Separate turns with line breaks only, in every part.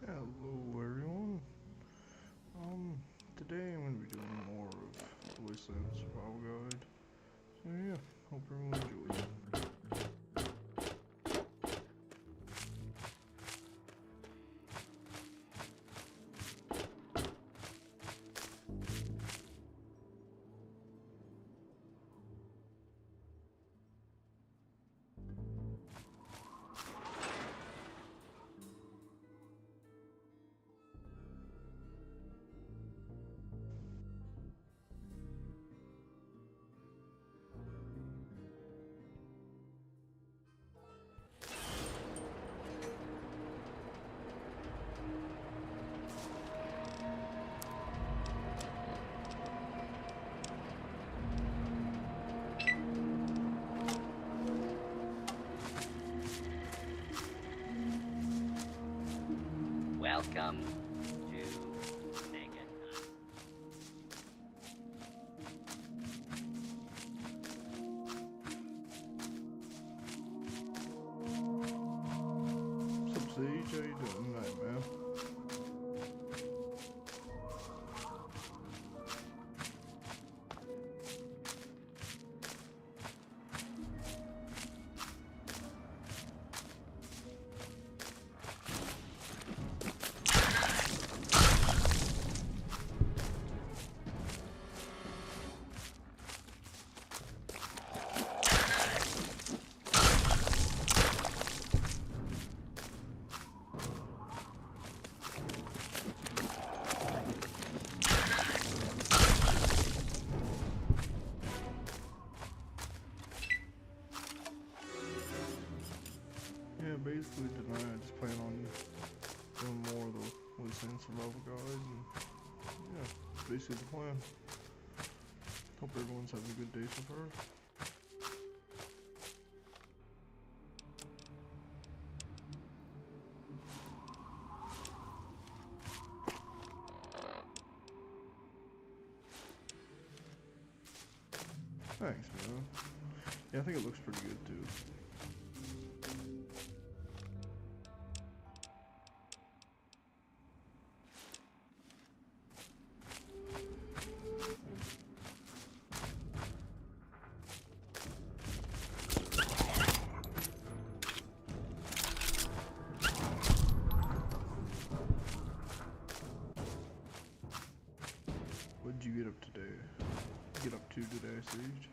Hello everyone. Today I'm going to be doing more of the Wastelands survival guide. So yeah, hope everyone enjoys.
Welcome to Naked.
What's up, Sage? How you doing tonight, man? Yeah, basically tonight I just plan on doing more of the Wastelands survival guide, and yeah, that's basically the plan. Hope everyone's having a good day so far. Thanks, man. Yeah, I think it looks pretty good too. What did you get up today? Get up to today, Sage?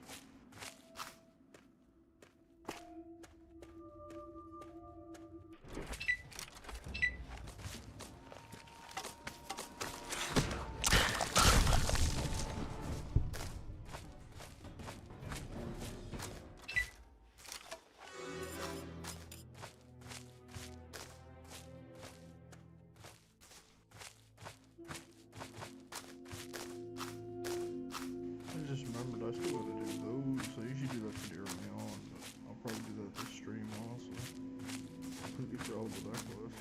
I just remembered I still gotta do those. I usually do that pretty early on, but I'll probably do that this stream also. Completely forgot about that quest.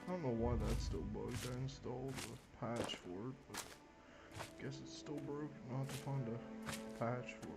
I don't know why that's still bugged. I installed a patch for it, but I guess it's still broken. I'll have to find a patch for it.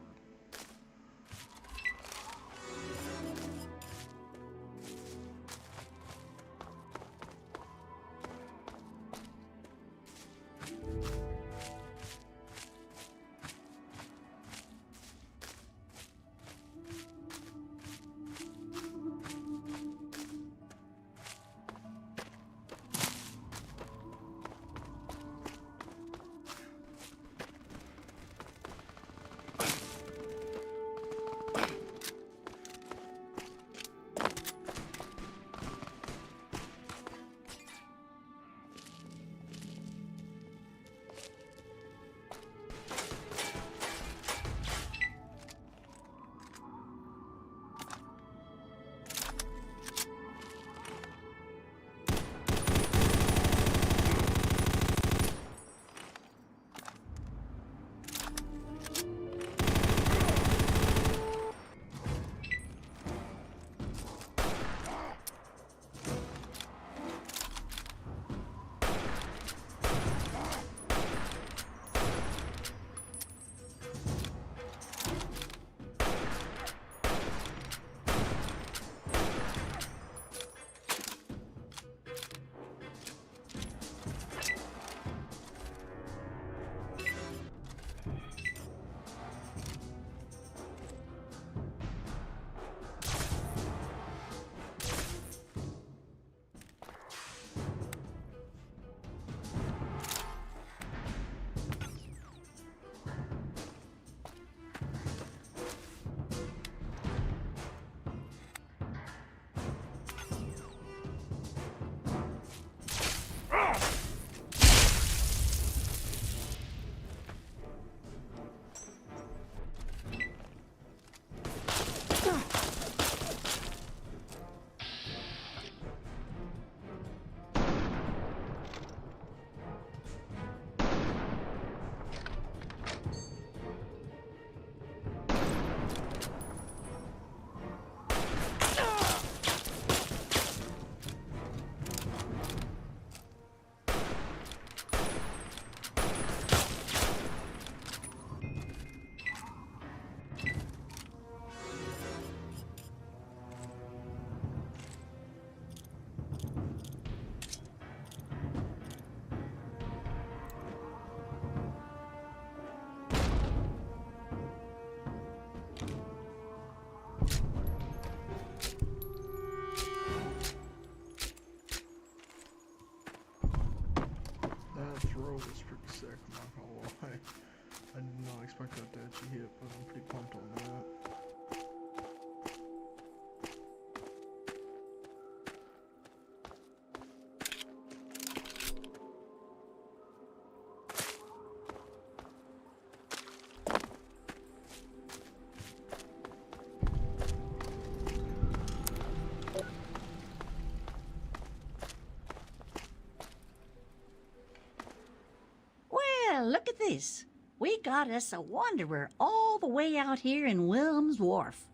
this. We got us a wanderer all the way out here in Willem's Wharf.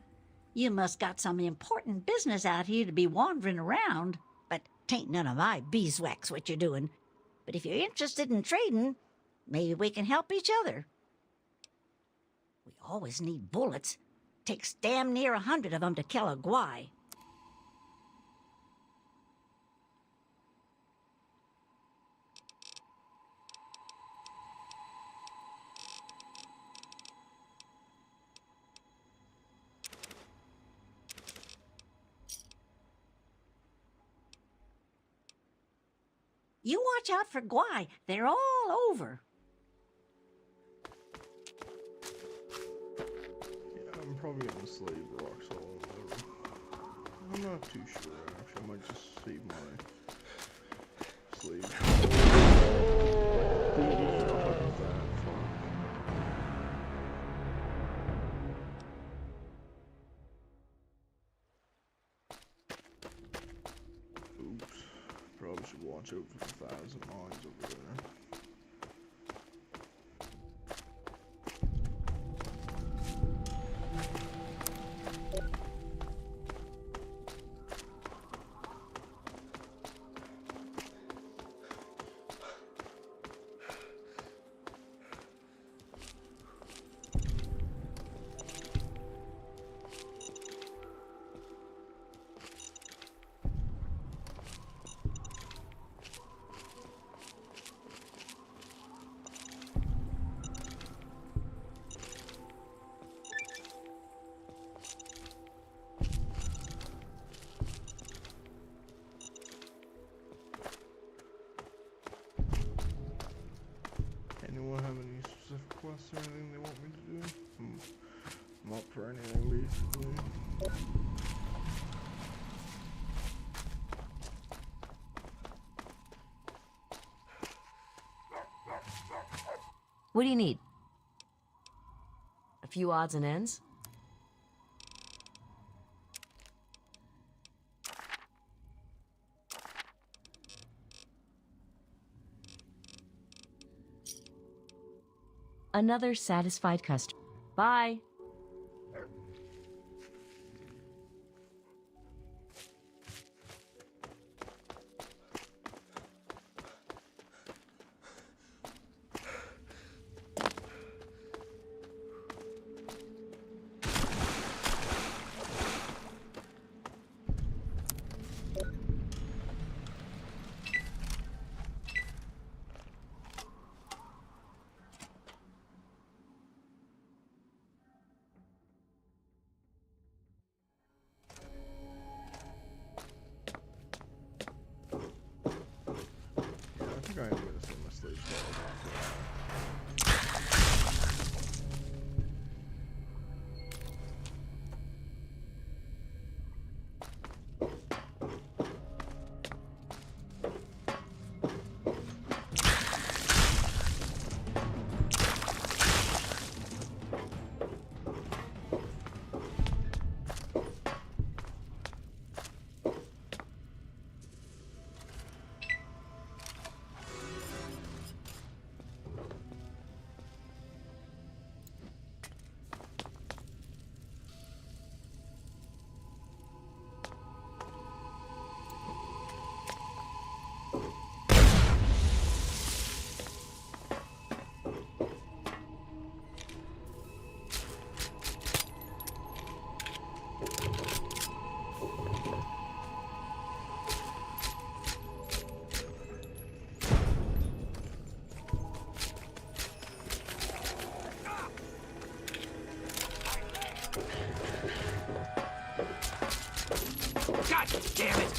You must got some important business out here to be wandering around, but 'tain't none of my beeswax what you're doing. But if you're interested in trading, maybe we can help each other. We always need bullets. Takes damn near 100 of them to kill a guy. You watch out for guai. They're all over.
Yeah, I'm probably gonna slave rocks all over. I'm not too sure, actually. I might just save my slave. Oops. Probably should watch out for the 1,000 mines over there. Anyone have any specific quests or anything they want me to do? I'm up for anything, basically.
What do you need? A few odds and ends? Another satisfied customer. Bye.
I think I am gonna send my slave squad off.
God damn it!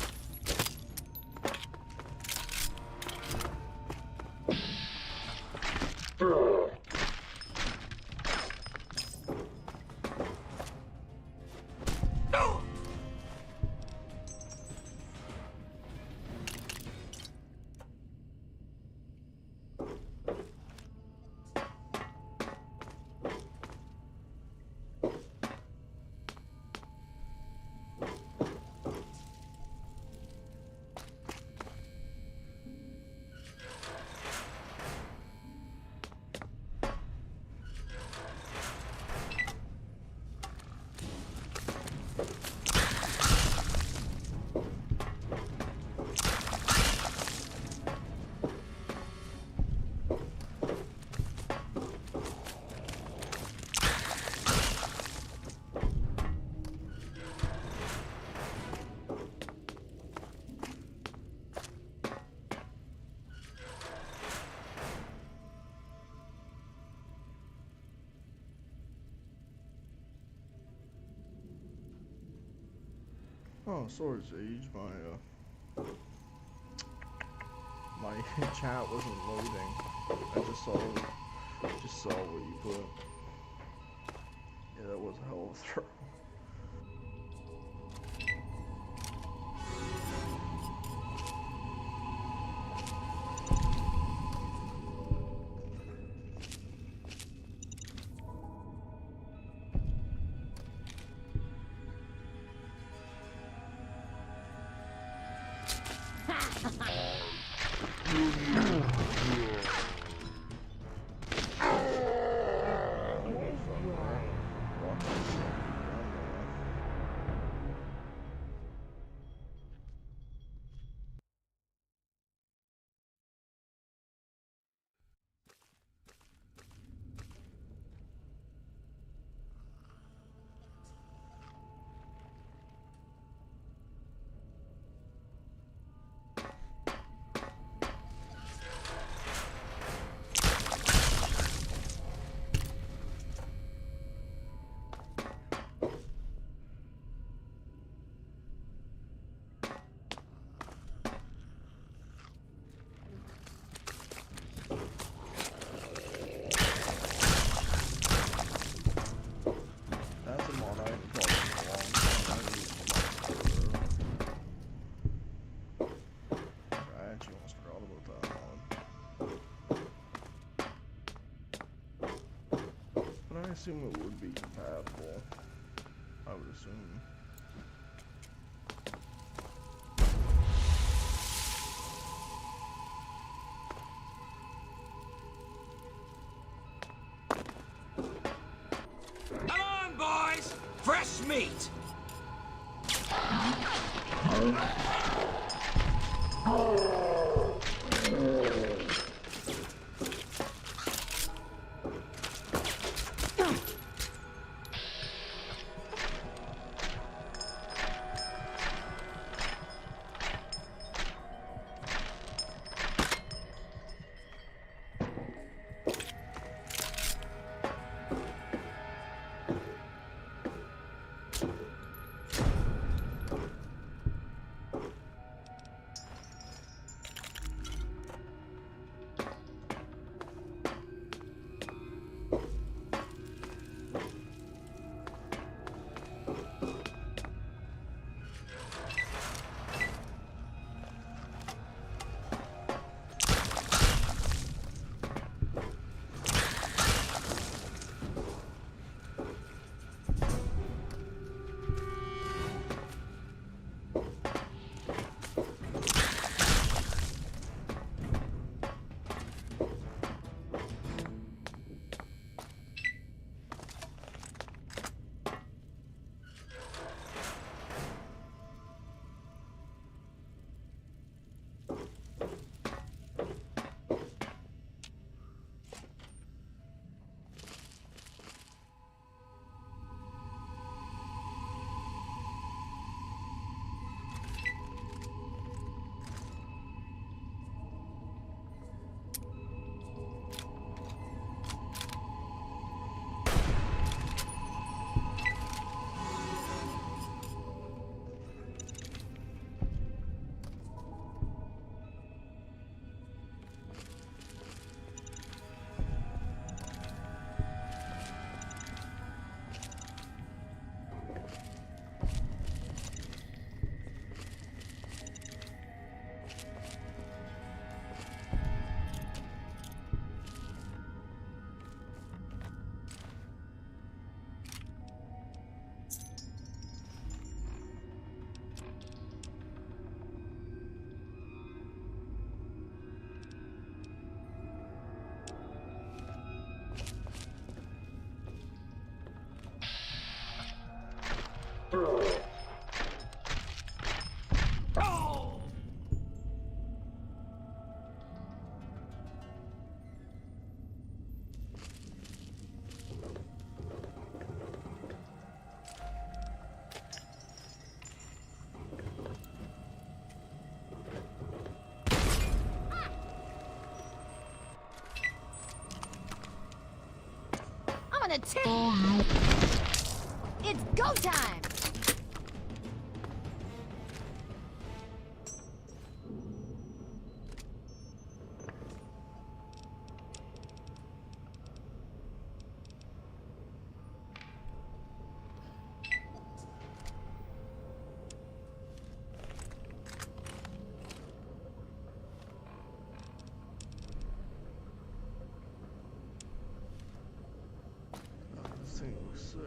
Oh, sorry, Sage. My chat wasn't loading. I just saw what you put. Yeah, that was a hell of a throw. That's a mod I haven't talked in a long time. I actually almost forgot about that mod. But I assume it would be compatible. I would assume.
Come on, boys! Fresh meat!
wanna It's go time!
This thing looks sick.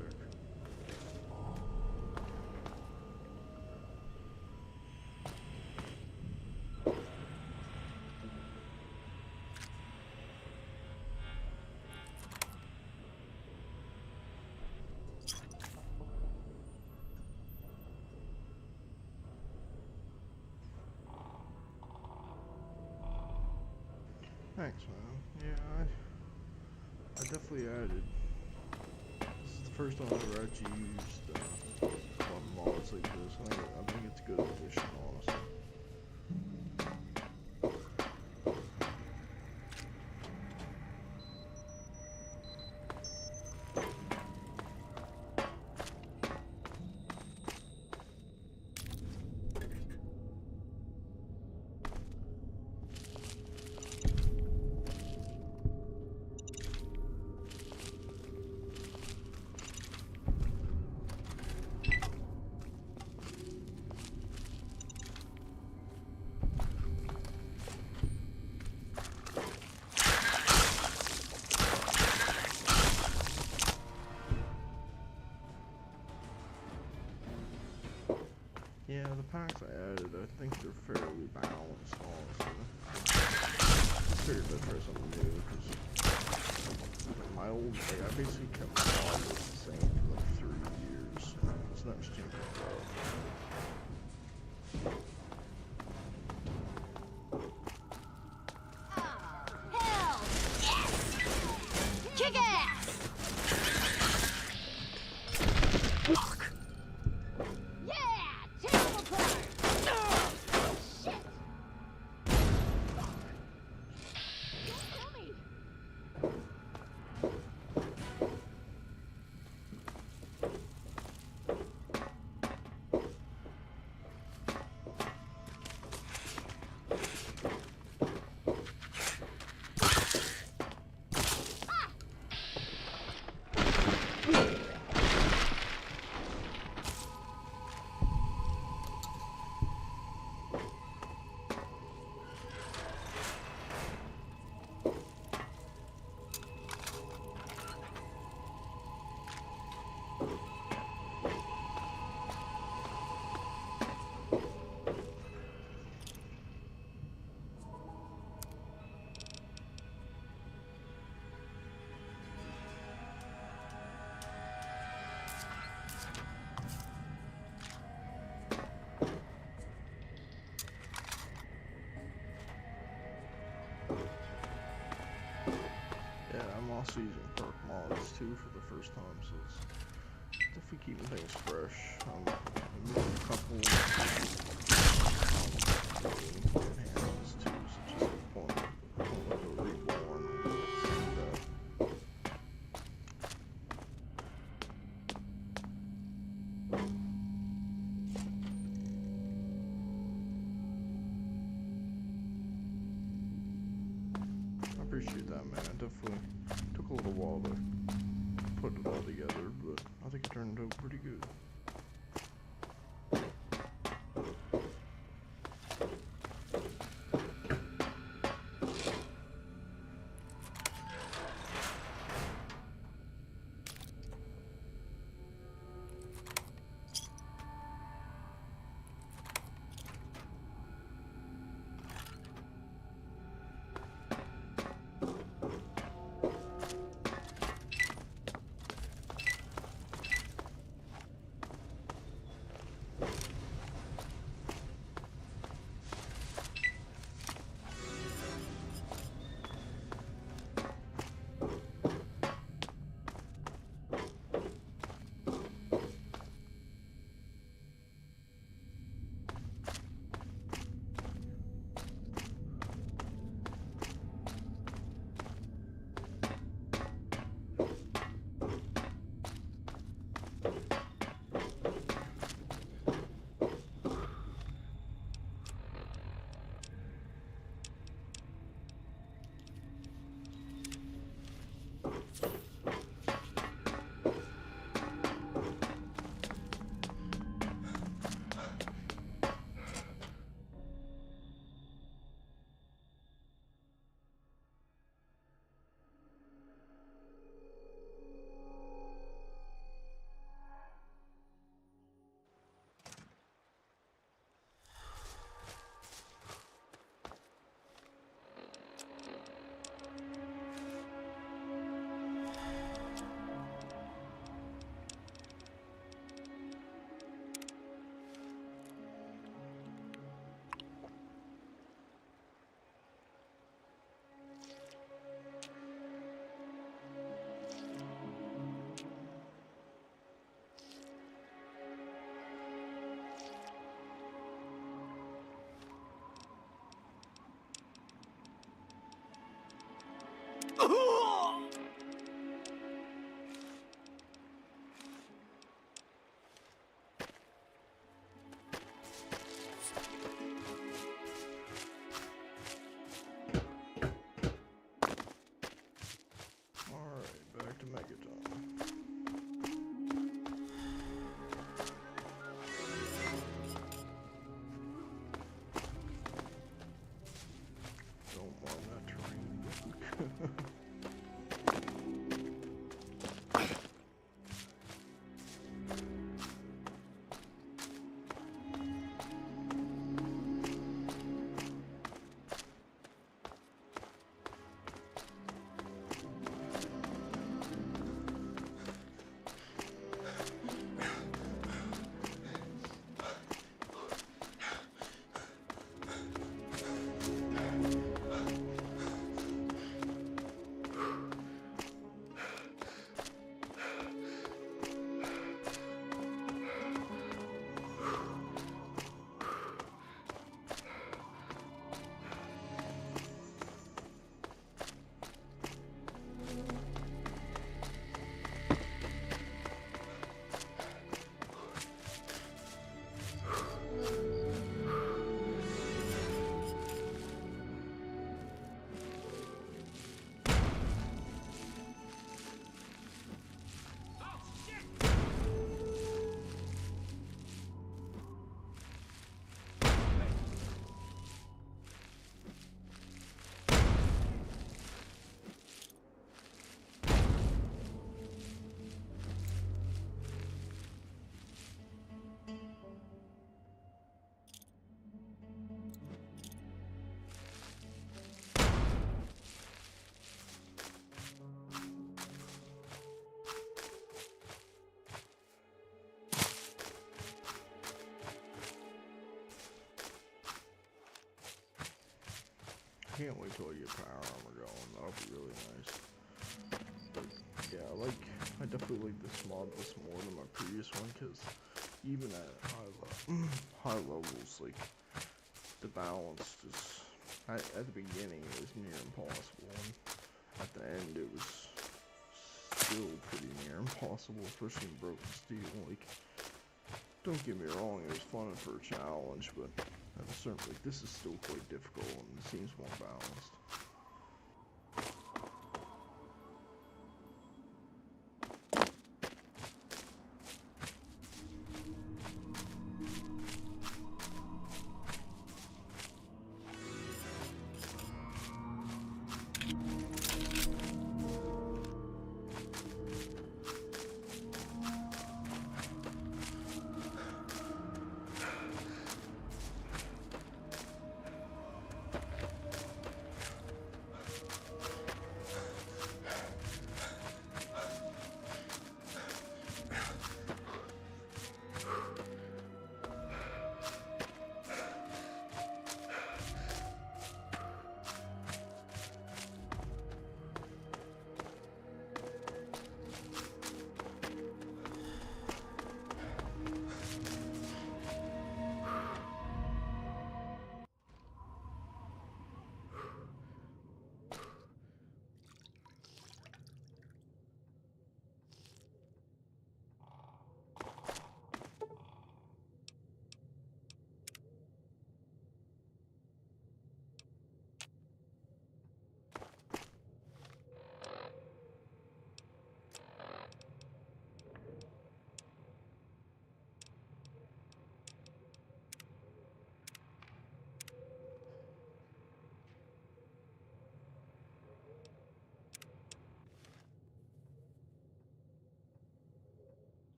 Thanks, man. Yeah, I definitely added. This is the first time I've ever actually used mods like this. I think it's a good addition, honestly. Yeah, the packs I added, I think they're fairly balanced, honestly. I figured I'd try something new, because my old, like, I basically kept my models the same for like 3 years. It's not just changing stuff.
Hell yes! Kick ass! Yeah! Terrible card! Shit! Don't kill me!
Yeah, I'm also using perk mods too for the first time, so it's definitely keeping things fresh. I moved a couple enhancements too, such as the point of the reborn. I appreciate that, man. It definitely took a little while to put it all together, but I think it turned out pretty good. can't wait till I get power armor going. That'll be really nice. But yeah, I definitely like this mod more than my previous one, because even at high levels, like the balance just at the beginning it was near impossible, and at the end it was still pretty near impossible, especially in Broken Steel. Like, don't get me wrong, it was fun for a challenge, but at a certain, like, this is still quite difficult and it seems more balanced.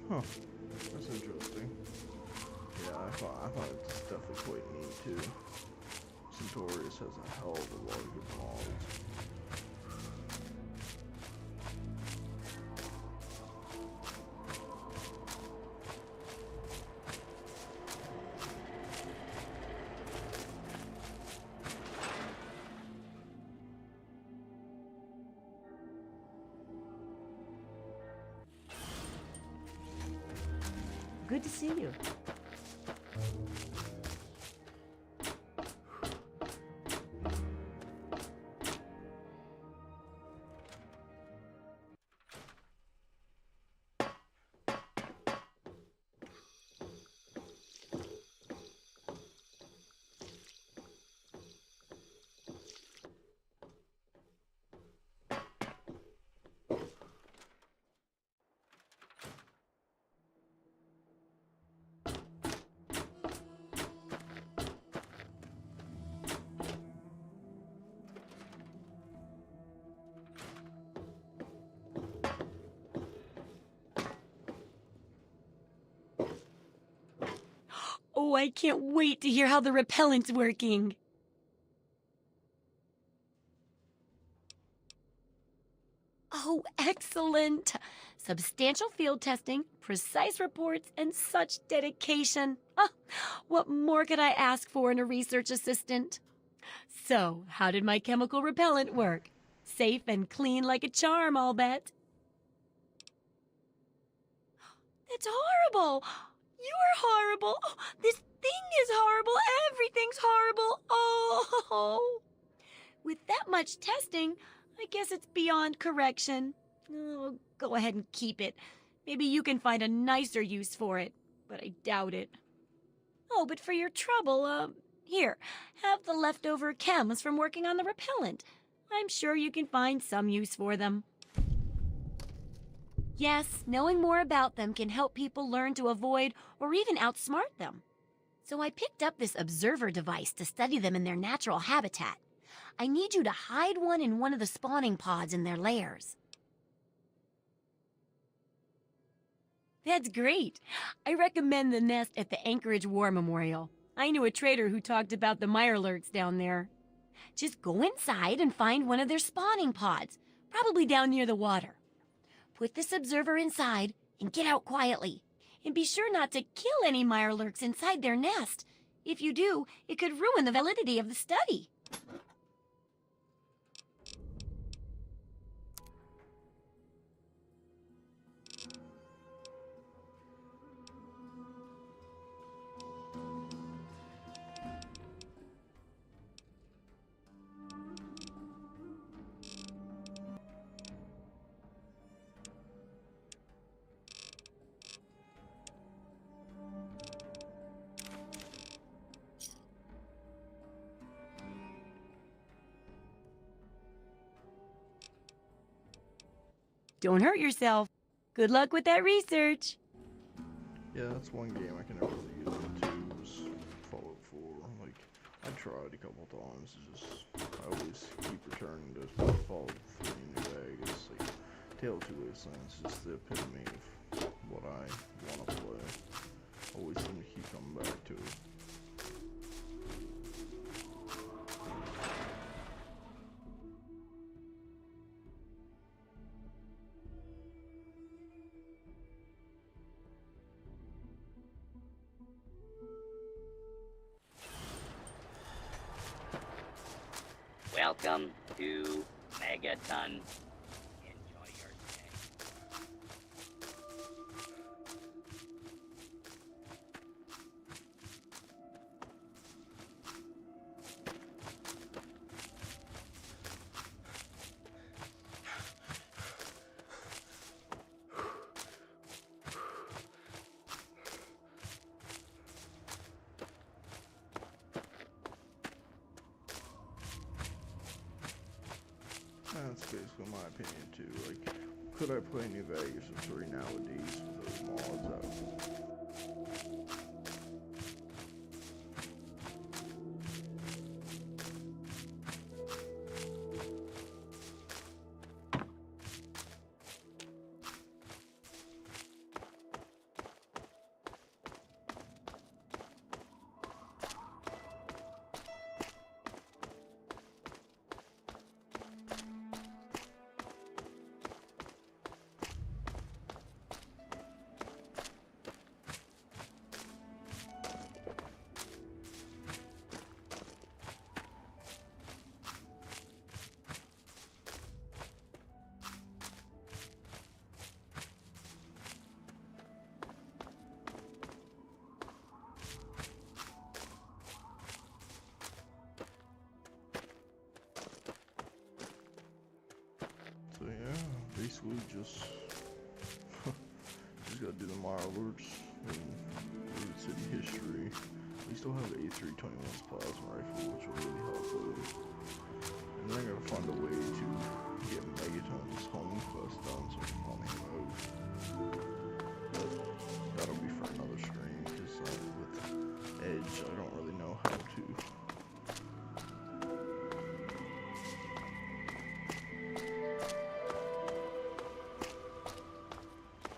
Huh. That's interesting. Yeah, I thought it was definitely quite neat too. Centaurus has a hell of a lot of good models.
Good to see you. Oh, I can't wait to hear how the repellent's working. Oh, excellent. Substantial field testing, precise reports, and such dedication. Ah, what more could I ask for in a research assistant? So, how did my chemical repellent work? Safe and clean like a charm, I'll bet. It's horrible. You're horrible. Oh, this thing is horrible. Everything's horrible. Oh. With that much testing, I guess it's beyond correction. Oh, go ahead and keep it. Maybe you can find a nicer use for it, but I doubt it. Oh, but for your trouble, here, have the leftover chems from working on the repellent. I'm sure you can find some use for them. Yes, knowing more about them can help people learn to avoid or even outsmart them. So I picked up this observer device to study them in their natural habitat. I need you to hide one in one of the spawning pods in their lairs. That's great. I recommend the nest at the Anchorage War Memorial. I knew a trader who talked about the Mirelurks down there. Just go inside and find one of their spawning pods, probably down near the water. Put this observer inside and get out quietly. And be sure not to kill any Mirelurks inside their nest. If you do, it could ruin the validity of the study. Don't hurt yourself. Good luck with that research.
Yeah, that's one game I can never really get into was Fallout 4. Like, I tried a couple times, I always keep returning to Fallout 3 in New Vegas. Like, Tale of Two Wastelands is just the epitome of what I want to play. Always seem to keep coming back to it.
Welcome to Megaton. Enjoy your stay.
That's basically my opinion too. Like, could I play New Vegas with 3 nowadays with those mods out? So yeah, basically just gotta do the Mirelurks and Root City history. We still have A321's plasma rifle, which will really help with it. And then I gotta find a way to get Megaton's home quest done so I can pump him out. But that'll be for another stream, because with Edge, I don't really know how to.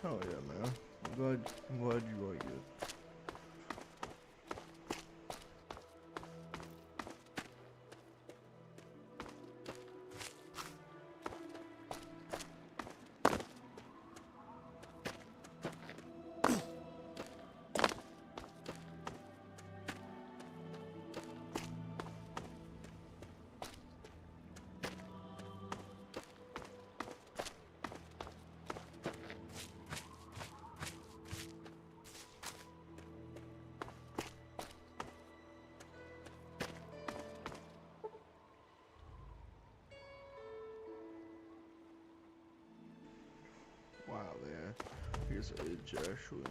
Oh yeah, man. I'm glad you like it. Wow, here's Edge actually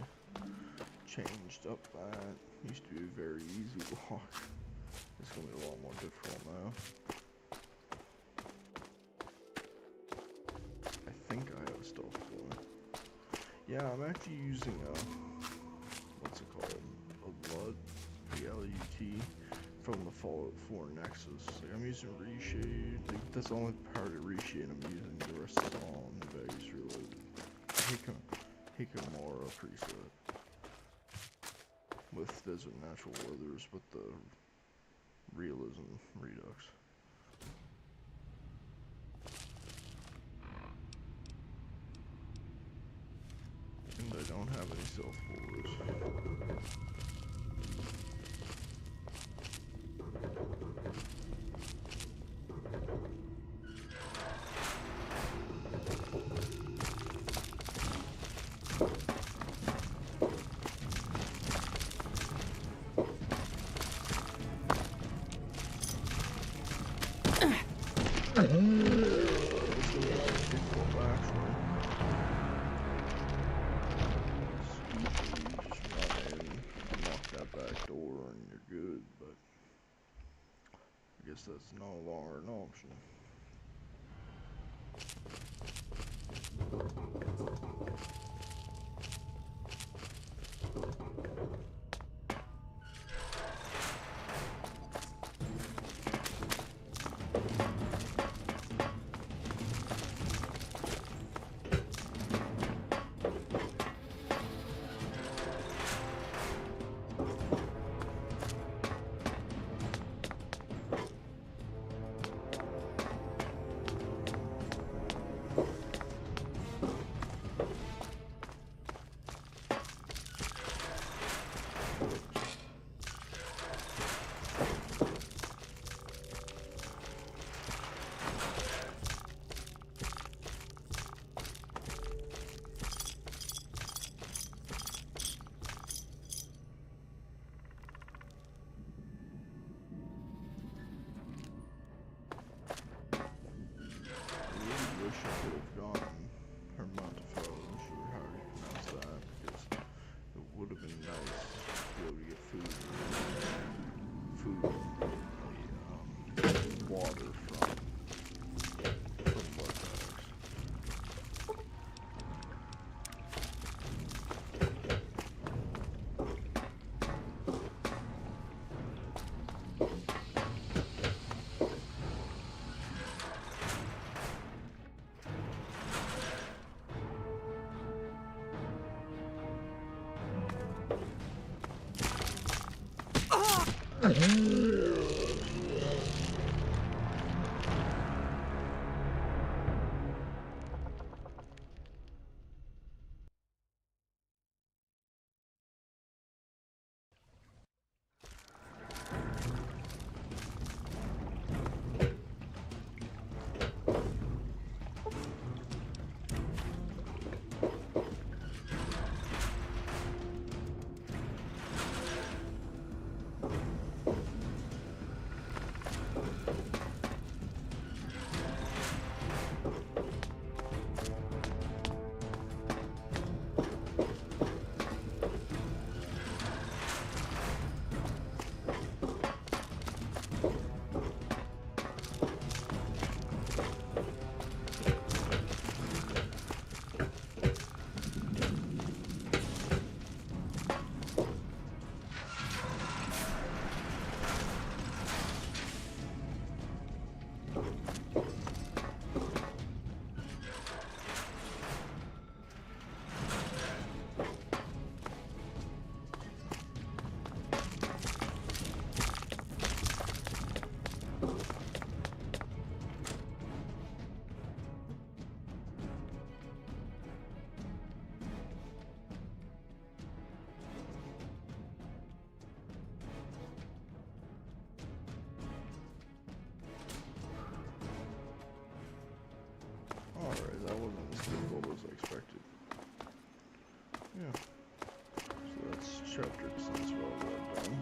changed up that. Used to be a very easy walk. It's gonna be a lot more difficult now. I think I have a stealth boy. Yeah, I'm actually using what's it called? A LUT, LUT from the Fallout 4 Nexus. Like, I'm using Reshade. Like, that's the only part of Reshade I'm using. The rest is all in Vegas Reloaded. Hikamara preset with Desert Natural Weathers with the realism redux. And I don't have any self-bores. That's no longer an option. Alright, that wasn't as difficult as I expected. Yeah. So that's chapter 10 spell that done.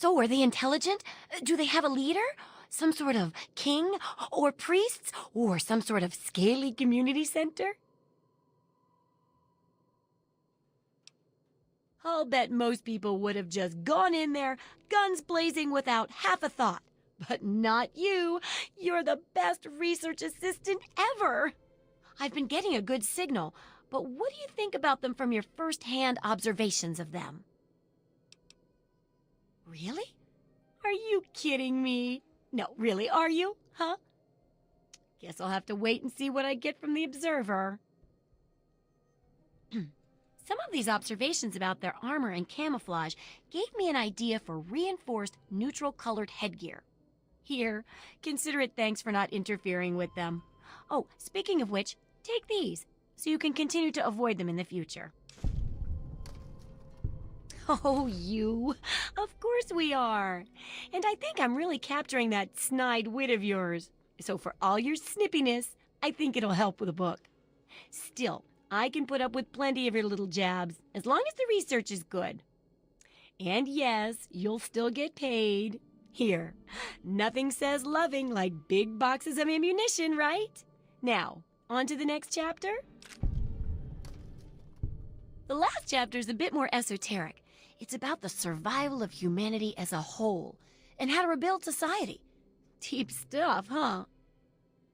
So are they intelligent? Do they have a leader? Some sort of king or priests or some sort of scaly community center? I'll bet most people would have just gone in there, guns blazing without half a thought. But not you. You're the best research assistant ever. I've been getting a good signal, but what do you think about them from your first-hand observations of them? Really? Are you kidding me? No, really, are you? Huh? Guess I'll have to wait and see what I get from the observer. Some of these observations about their armor and camouflage gave me an idea for reinforced neutral-colored headgear. Here, consider it thanks for not interfering with them. Oh, speaking of which, take these, so you can continue to avoid them in the future. Oh, you. Of course we are. And I think I'm really capturing that snide wit of yours. So for all your snippiness, I think it'll help with the book. Still, I can put up with plenty of your little jabs, as long as the research is good. And yes, you'll still get paid. Here, nothing says loving like big boxes of ammunition, right? Now, on to the next chapter. The last chapter is a bit more esoteric. It's about the survival of humanity as a whole and how to rebuild society. Deep stuff, huh?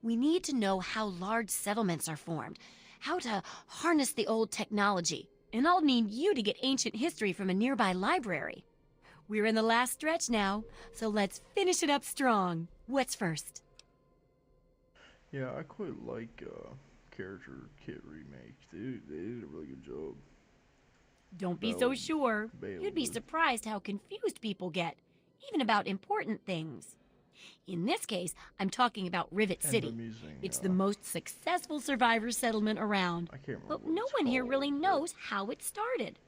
We need to know how large settlements are formed, how to harness the old technology, and I'll need you to get ancient history from a nearby library. We're in the last stretch now, so let's finish it up strong. What's first?
Yeah, I quite like Character Kit Remake. They did a really good job.
Don't be so sure. You'd be surprised how confused people get, even about important things. In this case, I'm talking about Rivet City. It's the most successful survivor settlement around.
I can't remember.
But no one here really knows how it started.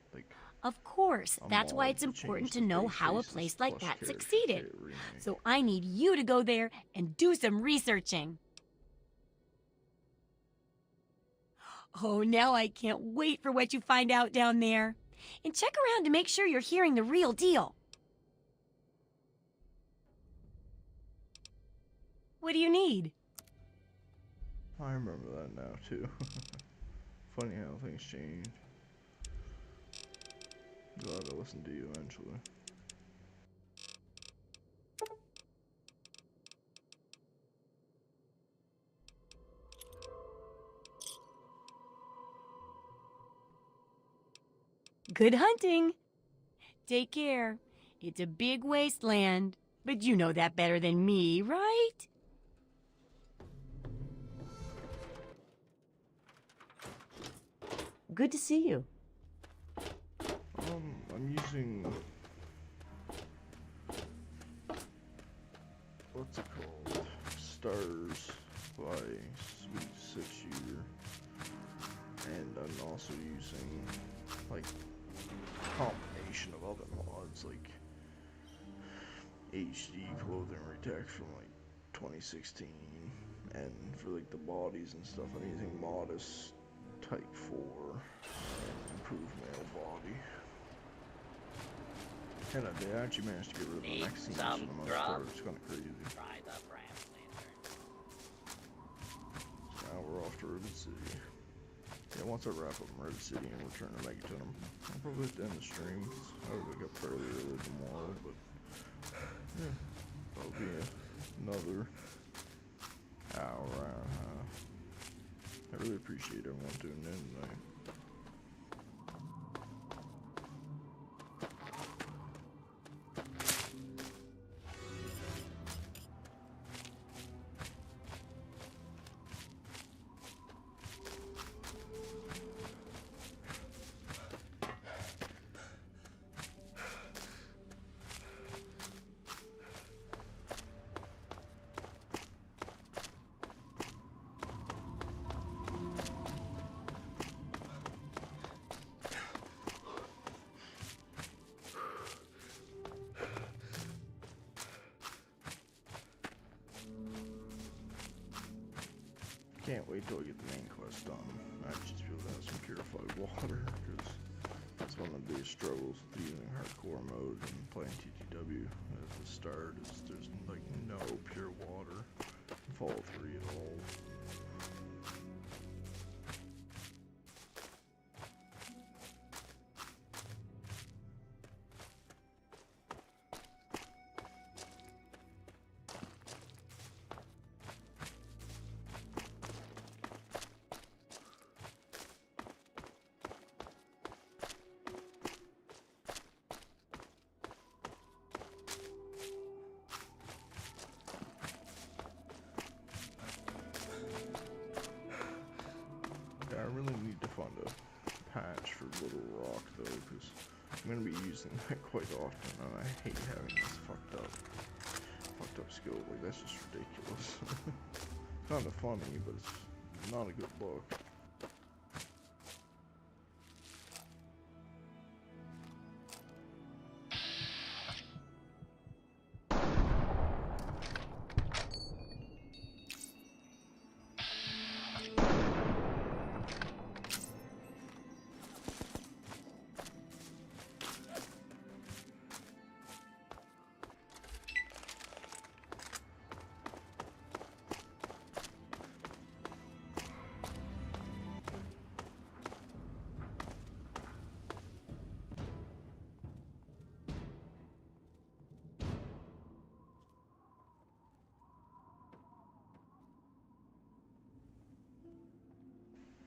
Of course, that's why it's important to know how a place like that succeeded. So I need you to go there and do some researching. Oh, now I can't wait for what you find out down there. And check around to make sure you're hearing the real deal. What do you need?
I remember that now, too. Funny how things change. Glad I listened to you eventually.
Good hunting. Take care. It's a big wasteland, but you know that better than me, right? Good to see you.
I'm using... what's it called? Stars by Sweet Six Shooter. And I'm also using, like, a combination of other mods, like HD clothing retech from, like, 2016. And for, like, the bodies and stuff, I'm using Modest Type 4 and Improved Male Body. And I actually managed to get rid of the next scene for the most part. It's kind of crazy.
Try the brass lantern.
So now we're off to Rivet City. Yeah, once I wrap up Rivet City and return to Megaton, I'll probably have to end the stream. I would wake up fairly early tomorrow, but yeah, that'll be another hour and a half. I really appreciate everyone tuning in tonight. Can't wait till I get the main quest done. I just feel that some purified water, because That's one of the biggest struggles with using hardcore mode and playing TTW at the start is there's like no pure water in Fallout 3 at all. I really need to find a patch for Little Rock though, because I'm gonna be using that quite often, and I hate having this fucked up skill. Like that's just ridiculous. It's kind of funny, but it's not a good look.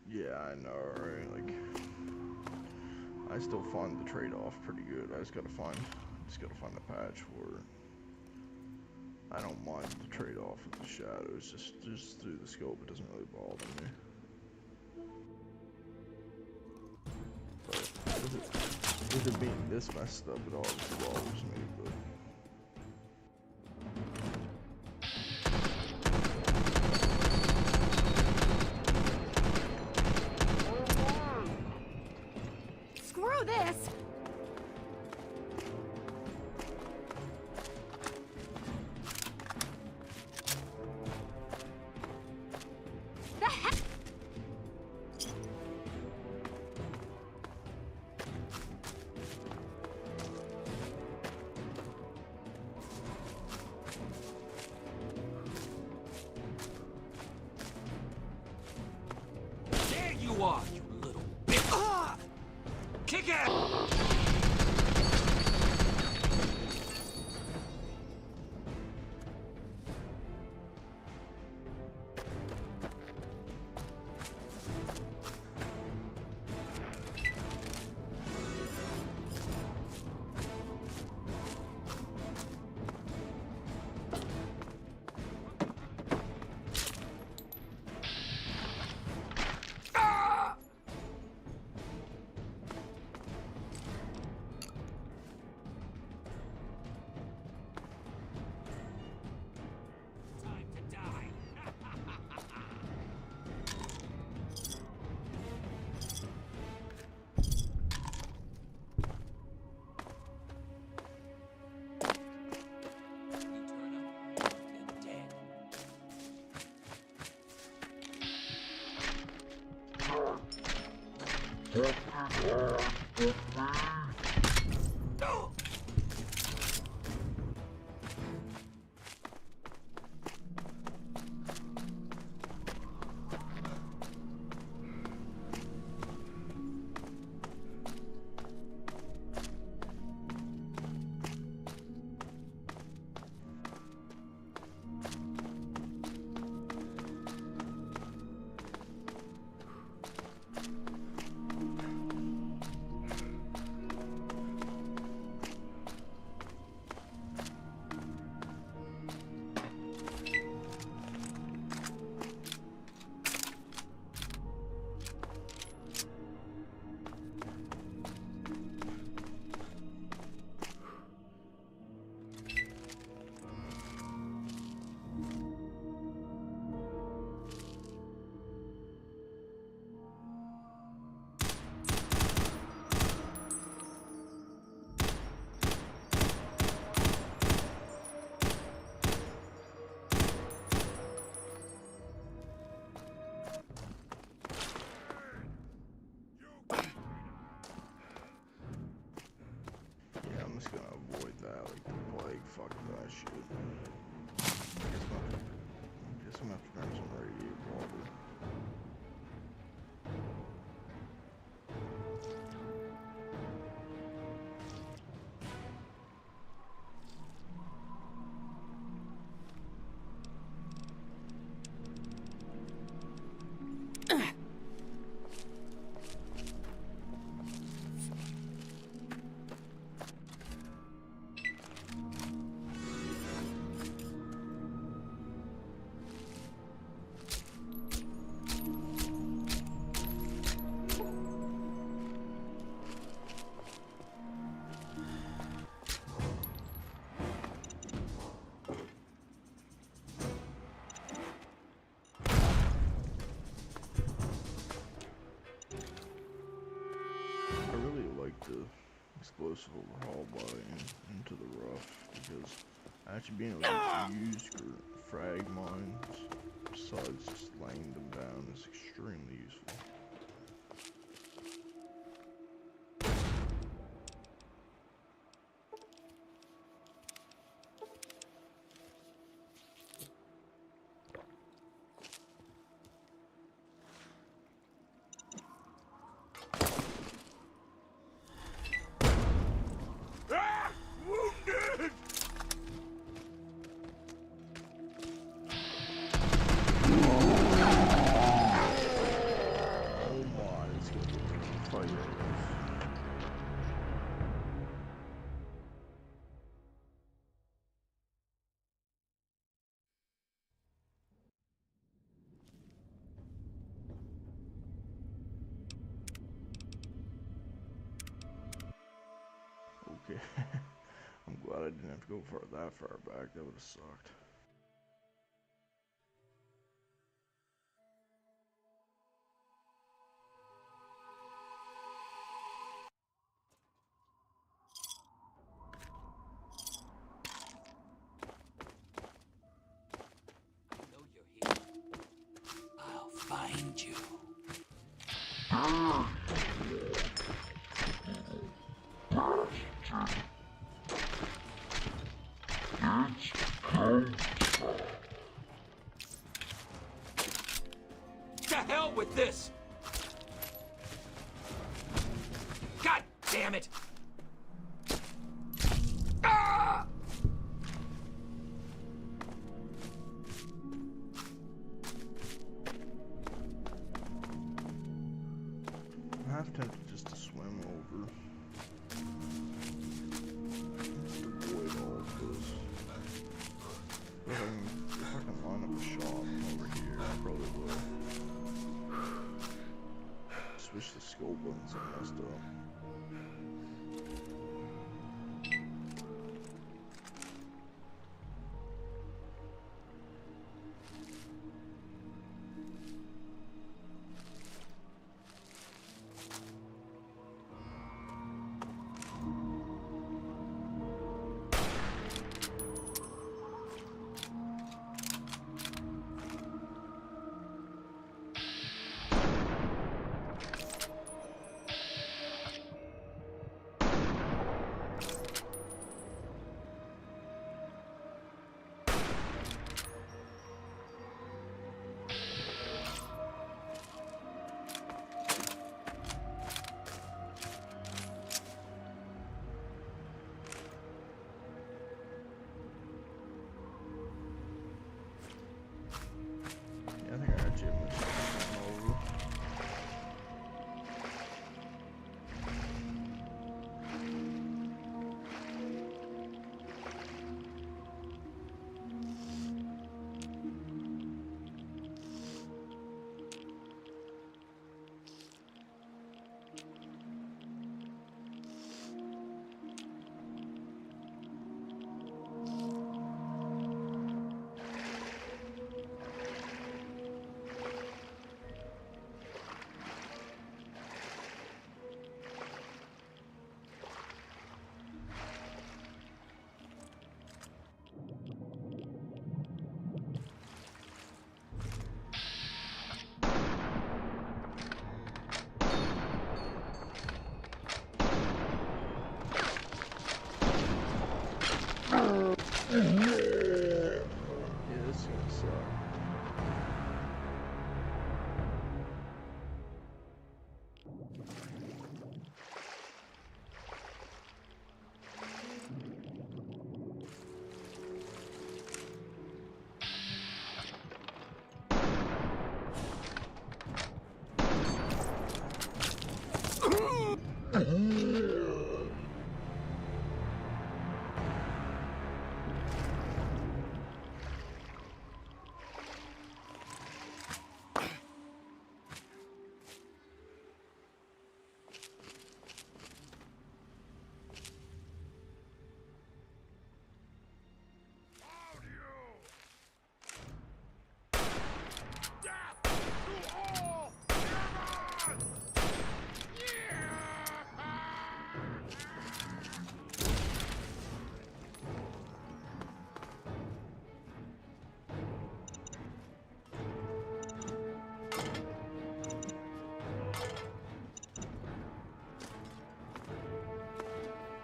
Yeah, I know, right? Like, I still find the trade-off pretty good. I just gotta find a patch for it. I don't mind the trade-off of the shadows, just through the scope, it doesn't really bother me. But with it being this messed up, it obviously bothers me, but.
Screw this! The heck?
There you are, you little bitch! Ah! Kick it! Time to die. You turn up, you're dead. No!
fuck that shit. Guess I'm gonna have to drink some radiated water. The explosive overhaul by Into the Rough, because actually being able to use frag mines besides just laying them down is extremely useful. Okay, I'm glad I didn't have to go that far back. That would have sucked.
I know you're here. I'll find you. To hell with this! God damn it! Ah!
I'm half tempted just to swim over. Just avoid all of this. But if I can line up a shot over here, I probably will. Switch the skull buttons I messed up.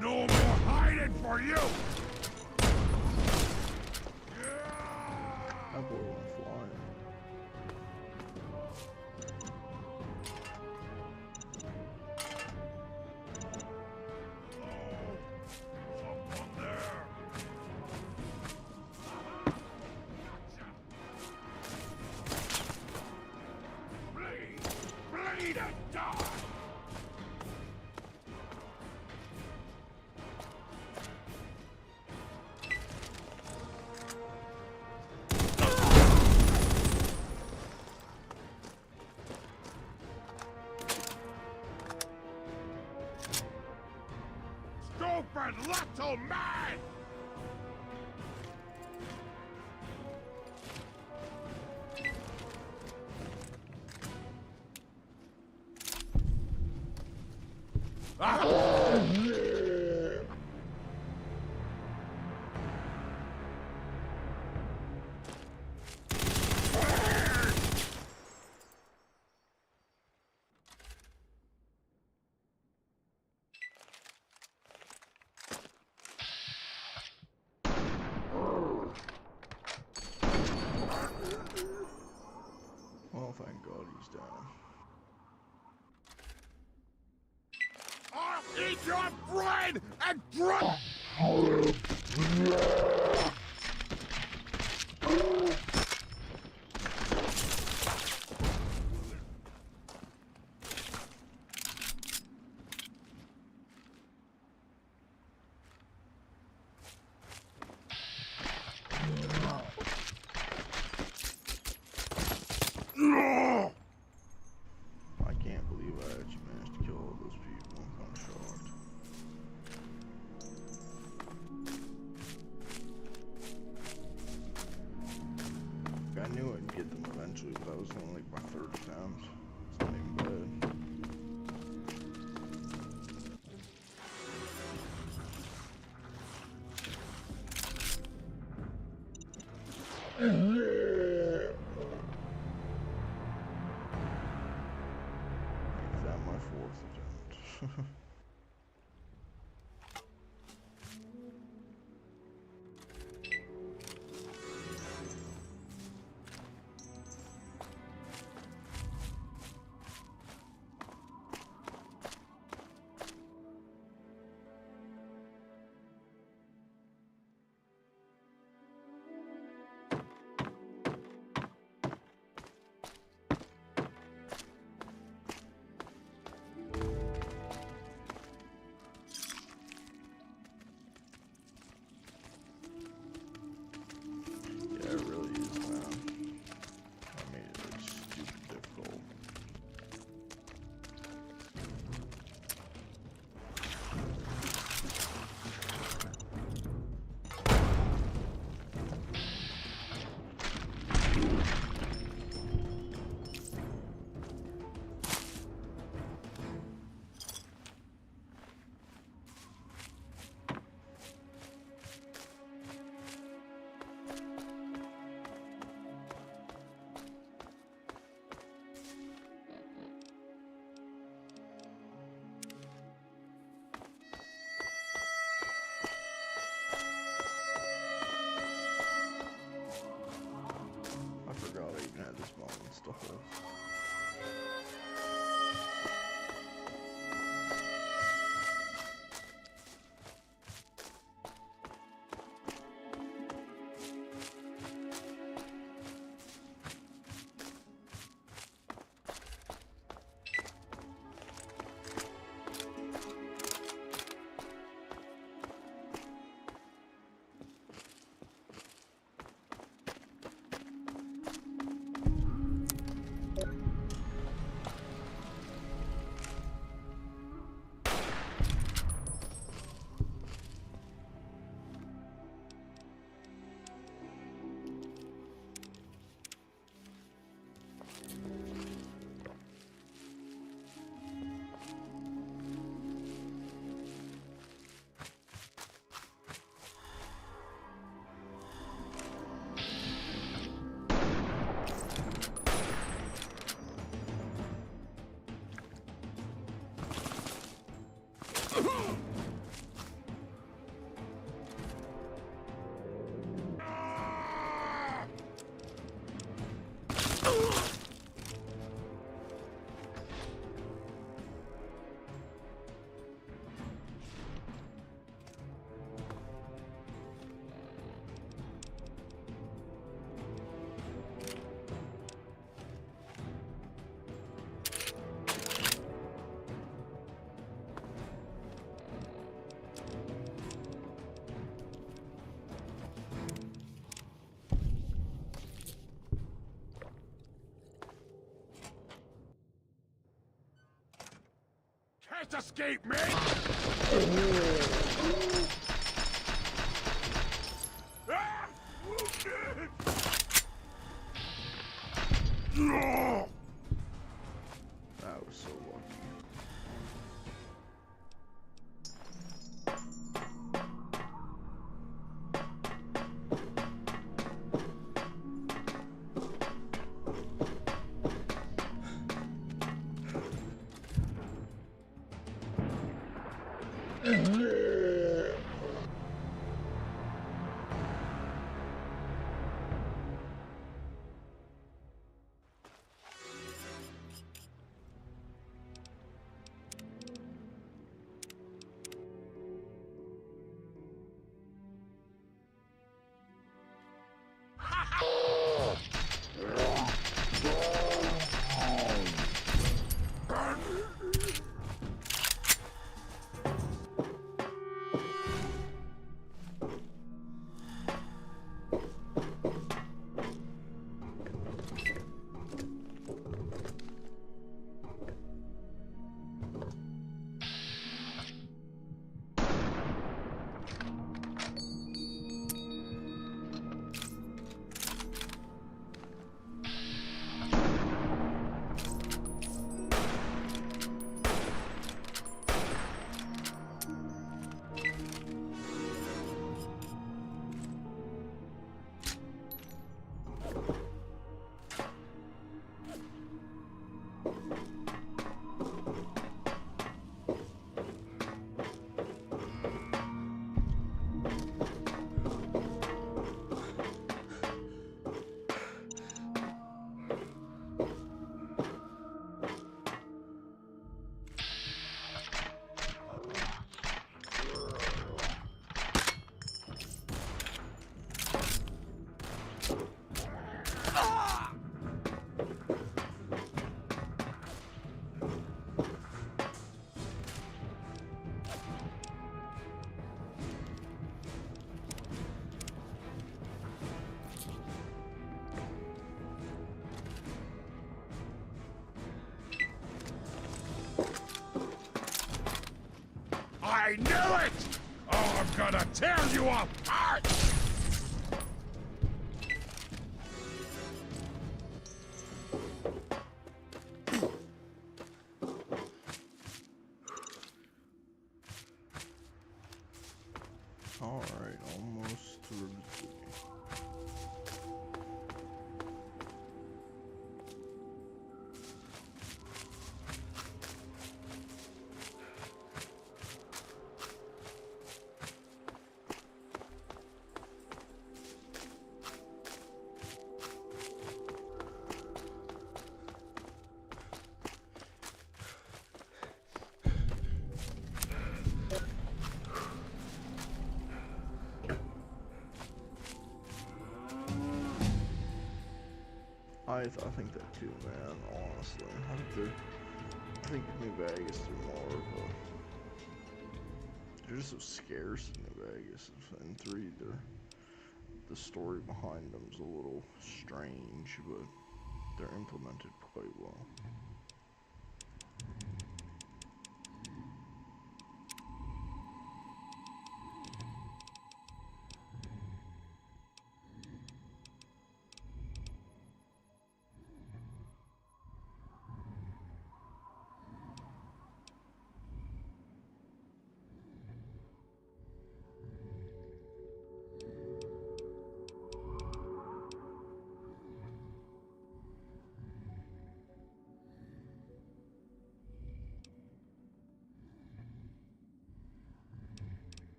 No more hiding for you!
That boy went flying.
Someone there! Bleed! Bleed and die! Stupid little man!
Well, thank God he's down.
I'll eat your brain and drop.
I can't believe I actually managed to kill all those people. I'm kind of shocked. I knew I'd get them eventually, but that was only like my third attempt. It's not even bad. Is that my fourth attempt? Yeah, it really is, man. I made it like stupid difficult. I forgot I even had this bomb installed.
Can't escape me! Ah! Wounded! No!
That was so lucky.
I knew it! Oh, I'm gonna tear you apart!
Alright, almost through the city. I think that too, man, honestly. I think New Vegas is more of a... They're just so scarce in New Vegas. And 3, the story behind them is a little strange, but they're implemented quite well.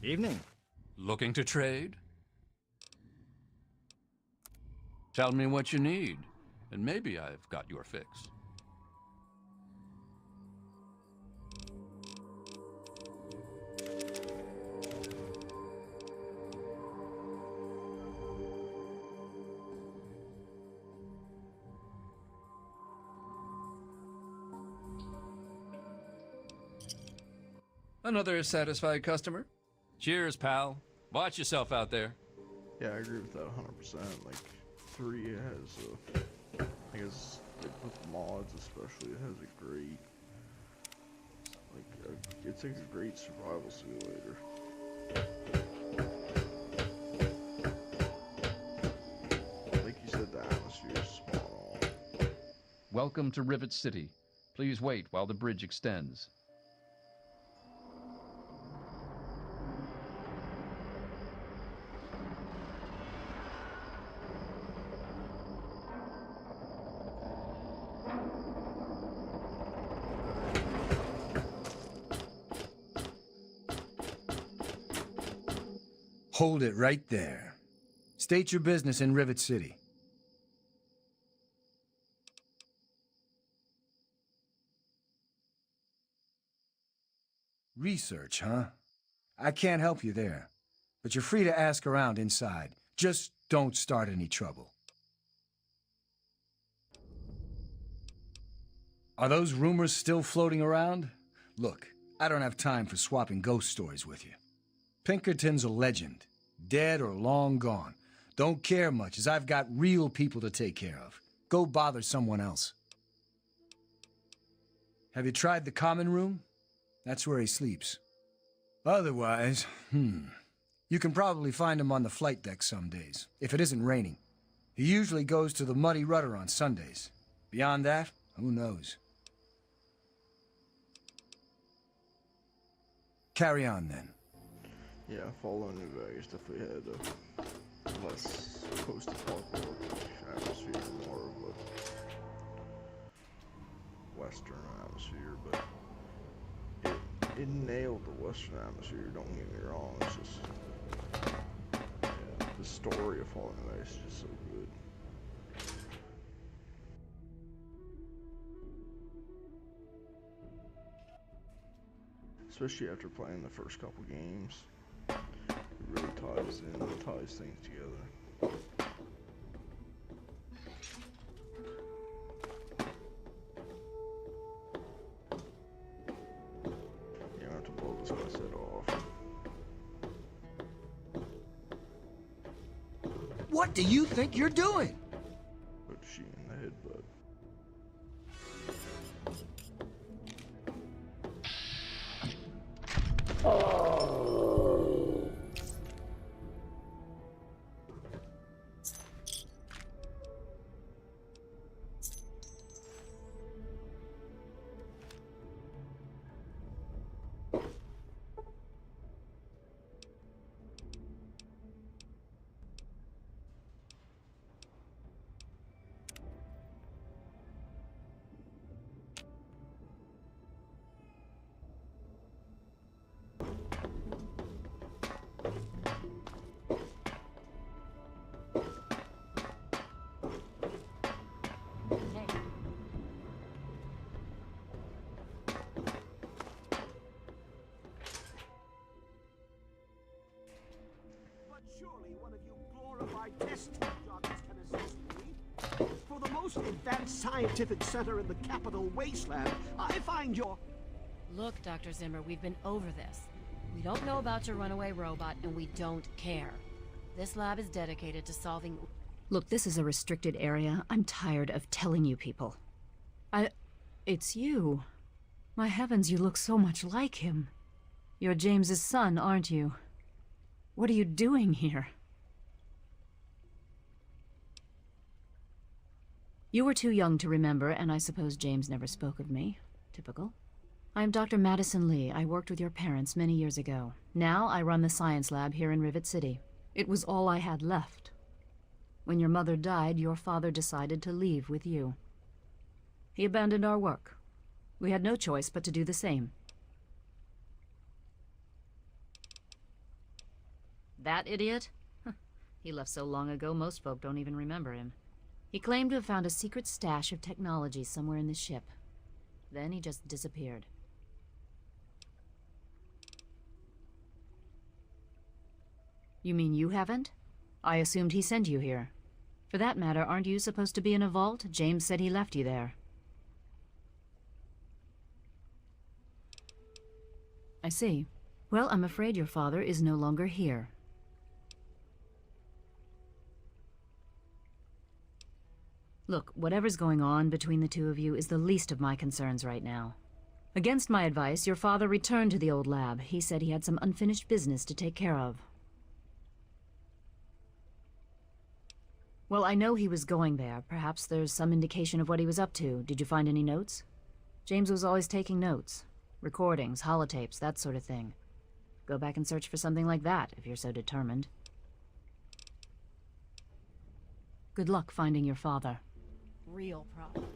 Evening.
Looking to trade? Tell me what you need, and maybe I've got your fix. Another satisfied customer? Cheers, pal. Watch yourself out there.
Yeah, I agree with that 100%. Like, 3 has I guess, like, with mods especially, it has a great, like, it's a great survival simulator. Like you said, the atmosphere is spot on.
Welcome to Rivet City. Please wait while the bridge extends.
Hold it right there. State your business in Rivet City. Research, huh? I can't help you there, but you're free to ask around inside. Just don't start any trouble. Are those rumors still floating around? Look, I don't have time for swapping ghost stories with you. Pinkerton's a legend, dead or long gone. Don't care much, as I've got real people to take care of. Go bother someone else. Have you tried the common room? That's where he sleeps. Otherwise, you can probably find him on the flight deck some days, if it isn't raining. He usually goes to the Muddy Rudder on Sundays. Beyond that, who knows? Carry on, then.
Yeah, Fallout New Vegas definitely had a less post-apocalyptic atmosphere, more of a Western atmosphere, but it nailed the Western atmosphere, don't get me wrong. It's just, yeah, the story of Fallout New Vegas is just so good. Especially after playing the first couple games. It really ties things together. Yeah, I have to blow this guy's head off.
What do you think you're doing?
Put she in the headbutt.
Surely one of you glorified test tube jockeys can assist me. For the most advanced scientific center in the capital Wasteland, I find your...
Look, Dr. Zimmer, we've been over this. We don't know about your runaway robot, and we don't care. This lab is dedicated to solving...
Look, this is a restricted area. I'm tired of telling you people. It's you. My heavens, you look so much like him. You're James's son, aren't you? What are you doing here? You were too young to remember, and I suppose James never spoke of me. Typical. I am Dr. Madison Lee. I worked with your parents many years ago. Now I run the science lab here in Rivet City. It was all I had left. When your mother died, your father decided to leave with you. He abandoned our work. We had no choice but to do the same. That idiot? He left so long ago, most folk don't even remember him. He claimed to have found a secret stash of technology somewhere in the ship. Then he just disappeared. You mean you haven't? I assumed he sent you here. For that matter, aren't you supposed to be in a vault? James said he left you there. I see. Well, I'm afraid your father is no longer here. Look, whatever's going on between the two of you is the least of my concerns right now. Against my advice, your father returned to the old lab. He said he had some unfinished business to take care of. Well, I know he was going there. Perhaps there's some indication of what he was up to. Did you find any notes? James was always taking notes. Recordings, holotapes, that sort of thing. Go back and search for something like that, if you're so determined. Good luck finding your father.
Real problems.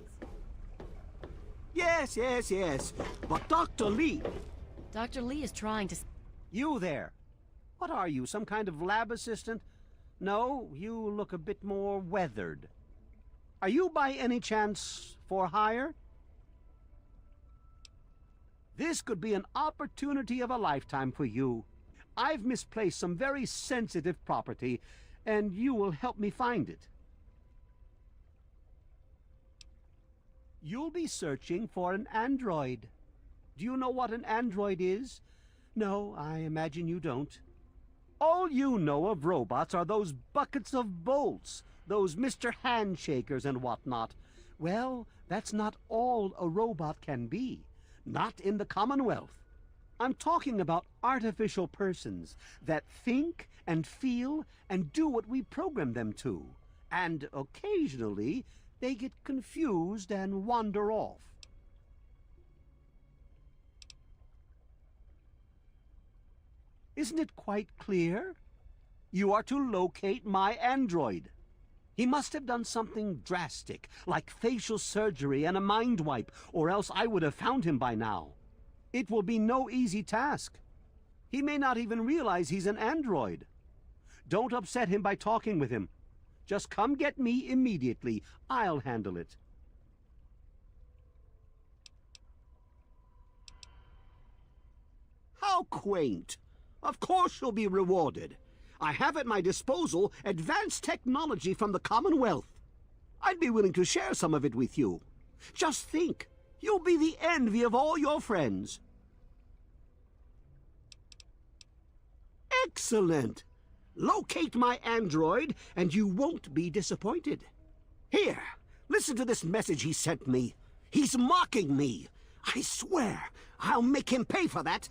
Yes, yes, yes. But Dr. Lee...
Dr. Lee is trying to...
You there. What are you, some kind of lab assistant? No, you look a bit more weathered. Are you by any chance for hire? This could be an opportunity of a lifetime for you. I've misplaced some very sensitive property, and you will help me find it. You'll be searching for an android. Do you know what an android is? No, I imagine you don't. All you know of robots are those buckets of bolts, those Mr. Handshakers and whatnot. Well, that's not all a robot can be. Not in the Commonwealth. I'm talking about artificial persons that think and feel and do what we program them to. And occasionally, they get confused and wander off. Isn't it quite clear? You are to locate my android. He must have done something drastic, like facial surgery and a mind wipe, or else I would have found him by now. It will be no easy task. He may not even realize he's an android. Don't upset him by talking with him. Just come get me immediately. I'll handle it. How quaint. Of course you'll be rewarded. I have at my disposal advanced technology from the Commonwealth. I'd be willing to share some of it with you. Just think, you'll be the envy of all your friends. Excellent! Locate my android, and you won't be disappointed. Here, listen to this message he sent me. He's mocking me. I swear, I'll make him pay for that.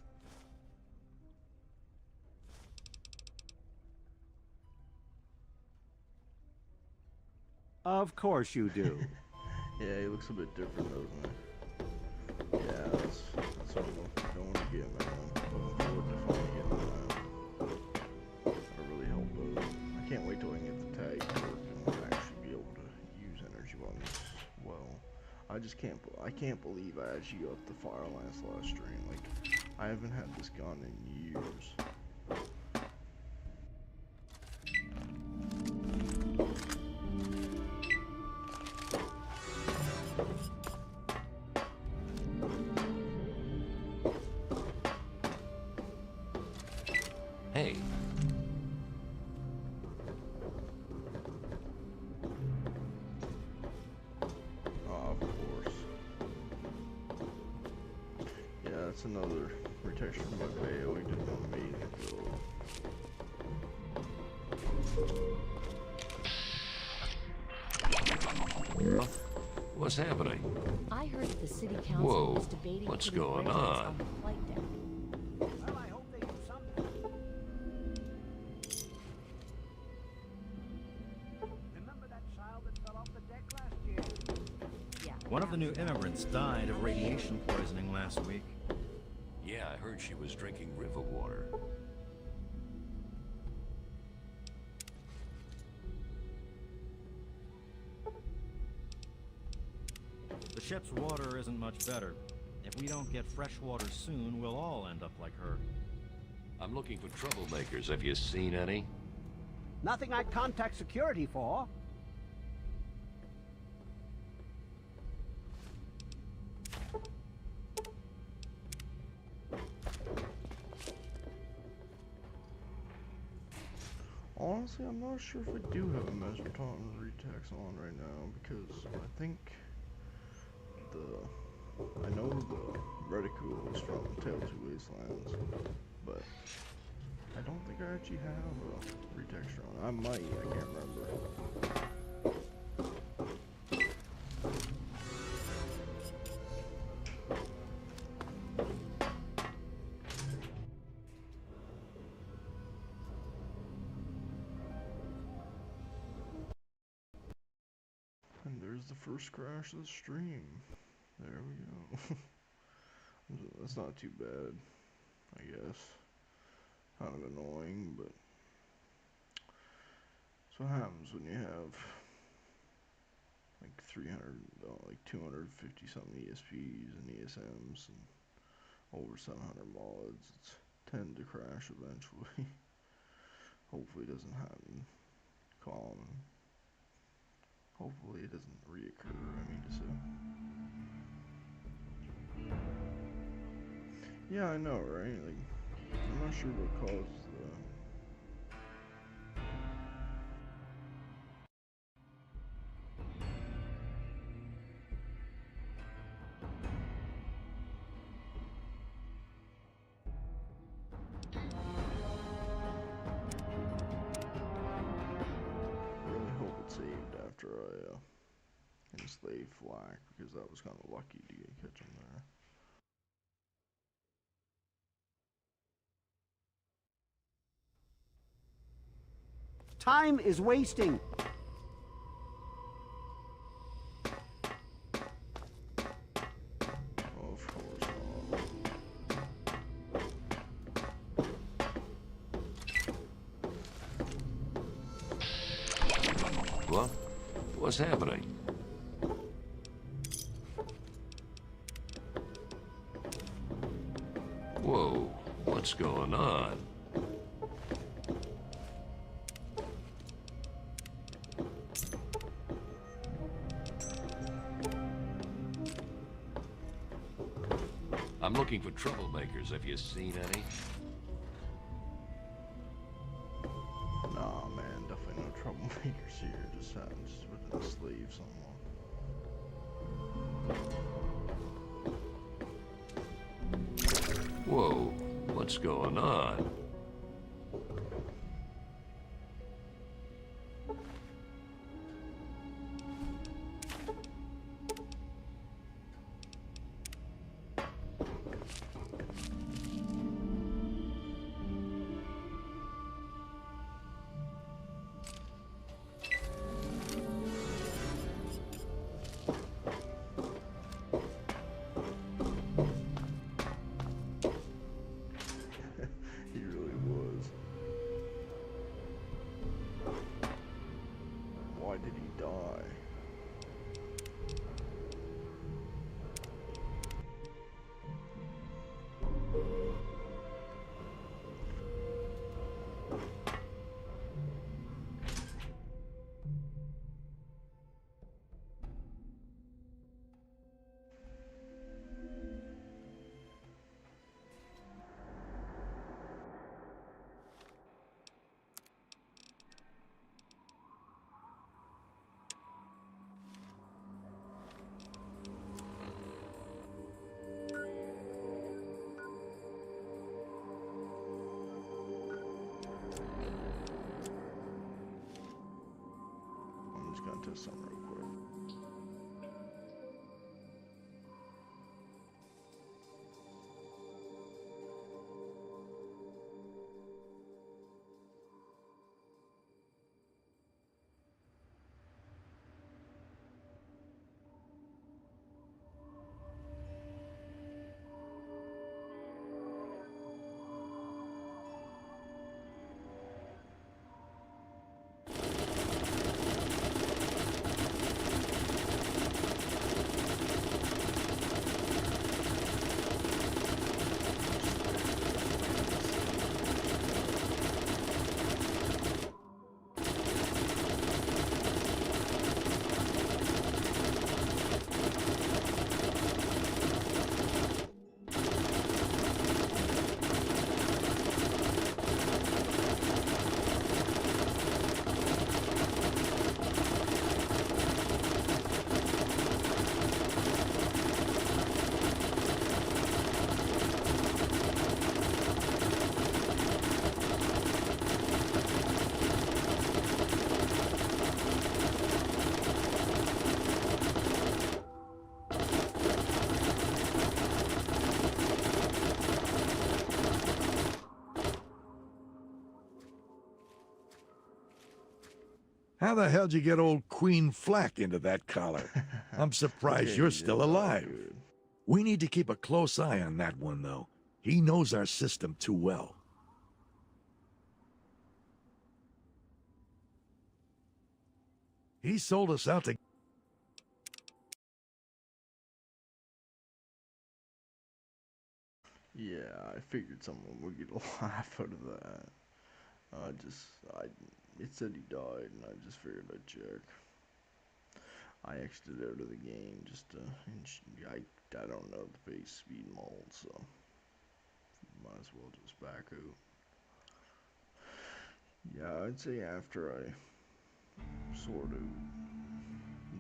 Of course you do.
Yeah, he looks a bit different, doesn't he? Yeah, that's what I'm going to get, man. Looking forward to finally getting that. That'll really help us. I can't wait till I can get the tag to work and actually be able to use energy weapons well. I just can't believe I actually got the fire last stream. Like, I haven't had this gun in years.
Hey.
Of course. Yeah, that's another protection by Bayo. He did an amazing
job. What's happening?
I heard that the city council
Whoa,
was debating
what's
putting
going
residents
on?
the flight deck.
Well, I hope they do something. Remember that child that fell off the deck last year?
Yeah.
One of the new immigrants died of radiation poisoning last week.
Yeah, I heard she was drinking river water.
The ship's water isn't much better. If we don't get fresh water soon, we'll all end up like her.
I'm looking for troublemakers. Have you seen any?
Nothing I'd contact security for.
Honestly, I'm not sure if I do have a Mesoton retext on right now, because I think I know the reticule is from TTW Wastelands, but I don't think I actually have a retexture on. I might, I can't remember. And there's the first crash of the stream. There we go. That's not too bad, I guess. Kind of annoying, but that's what happens when you have like 250 something ESPs and ESMs and over 700 mods. It's tend to crash eventually. Hopefully it doesn't happen common. Hopefully it doesn't reoccur, I mean to say. Yeah, I know, right? Like, I'm not sure what caused really hope it saved after I enslaved Flack, because that was kind of lucky to catch him there.
Time is wasting.
Of course not.
What? What's happening? Whoa, what's going on? I'm looking for troublemakers. Have you seen any?
Nah, man, definitely no troublemakers here. Just with a slave someone.
Whoa, what's going on?
He really was. Why did he die? I'm just gonna test something real quick.
How the hell'd you get old Queen Flack into that collar? I'm surprised
Okay,
you're still
yeah,
alive.
good.
We need to keep a close eye on that one, though. He knows our system too well. He sold us out to...
Yeah, I figured someone would get a laugh out of that. It said he died, and I just figured I'd check. I exited out of the game just to, I don't know the base speed mold, so might as well just back out. Yeah, I'd say after I sort out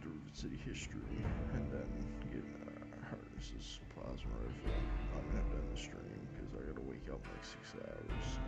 Rivet City history, and then get Harness's plasma rifle, I'm gonna have to end the stream, because I gotta wake up in like 6 hours, so.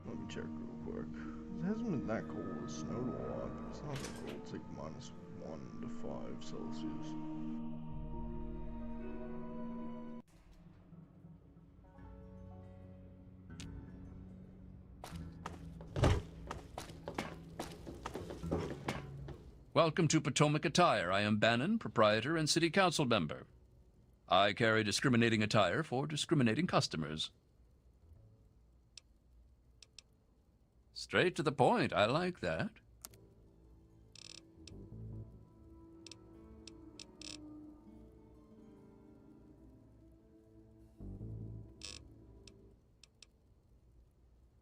Let me check real quick. It hasn't been that cold. It snowed a lot, but it's not that cold. It's like -1 to 5 Celsius.
Welcome to Potomac Attire. I am Bannon, proprietor and city council member. I carry discriminating attire for discriminating customers. Straight to the point. I like that.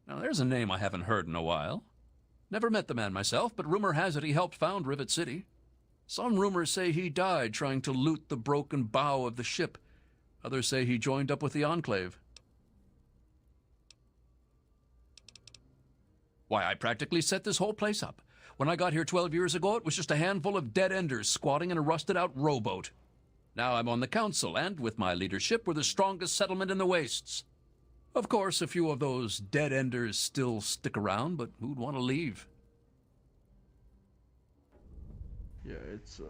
Now, there's a name I haven't heard in a while. Never met the man myself, but rumor has it he helped found Rivet City. Some rumors say he died trying to loot the broken bow of the ship. Others say he joined up with the Enclave. Why, I practically set this whole place up. When I got here 12 years ago, it was just a handful of dead-enders squatting in a rusted-out rowboat. Now I'm on the council, and with my leadership, we're the strongest settlement in the Wastes. Of course, a few of those dead-enders still stick around, but who'd want to leave?
Yeah, it's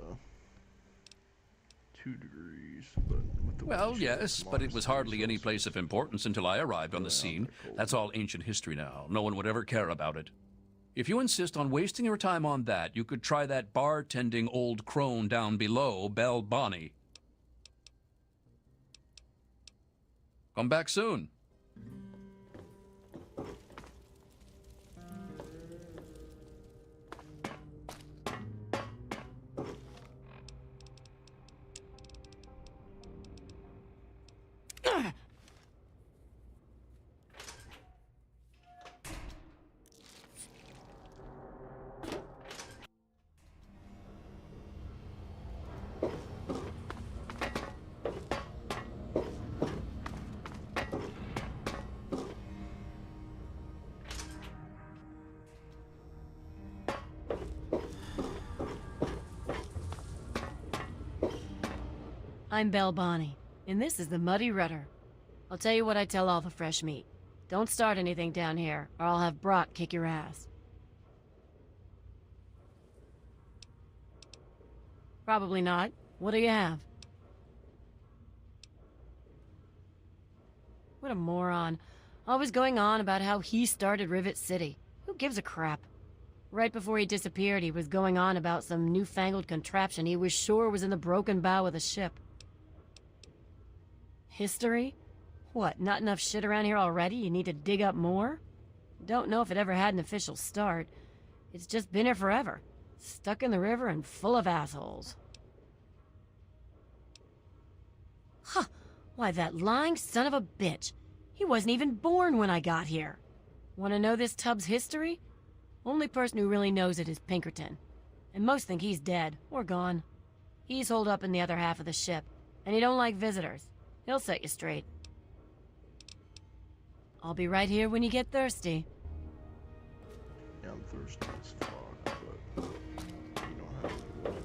2 degrees, but with the
Well,
wind chill,
yes,
it's
but it was
-3
hardly any
Celsius.
place of importance until I arrived on the scene. That's all ancient history now. No one would ever care about it. If you insist on wasting your time on that, you could try that bartending old crone down below, Belle Bonnie. Come back soon.
I'm Belle Bonnie, and this is the Muddy Rudder. I'll tell you what I tell all the fresh meat. Don't start anything down here, or I'll have Brock kick your ass. Probably not. What do you have? What a moron. Always going on about how he started Rivet City. Who gives a crap? Right before he disappeared, he was going on about some newfangled contraption he was sure was in the broken bow of the ship. History? What, not enough shit around here already? You need to dig up more? Don't know if it ever had an official start. It's just been here forever. Stuck in the river and full of assholes. Huh. Why, that lying son of a bitch. He wasn't even born when I got here. Want to know this tub's history? Only person who really knows it is Pinkerton. And most think he's dead, or gone. He's holed up in the other half of the ship. and you don't like visitors. He'll set you straight. I'll be right here when you get thirsty.
Yeah, I'm thirsty as fuck, but you don't have to water.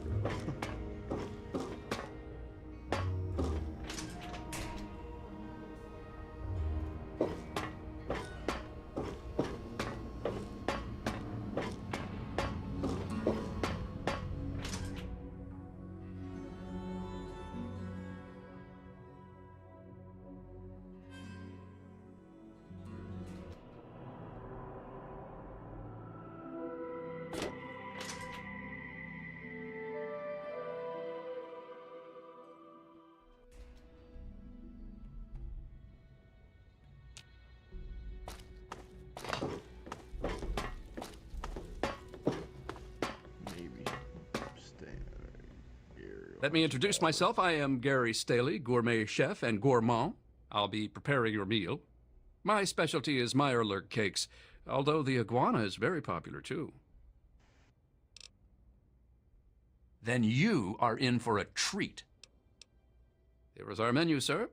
Let me introduce myself. I am Gary Staley, gourmet chef and gourmand. I'll be preparing your meal. My specialty is Meyerlurk cakes, although the iguana is very popular too. Then you are in for a treat. Here is our menu, sir.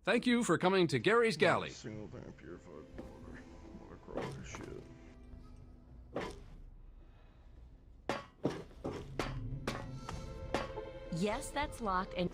Thank you for coming to Gary's Galley.
Not a single thing of purified water. What a crock of shit.
Yes, that's locked, and...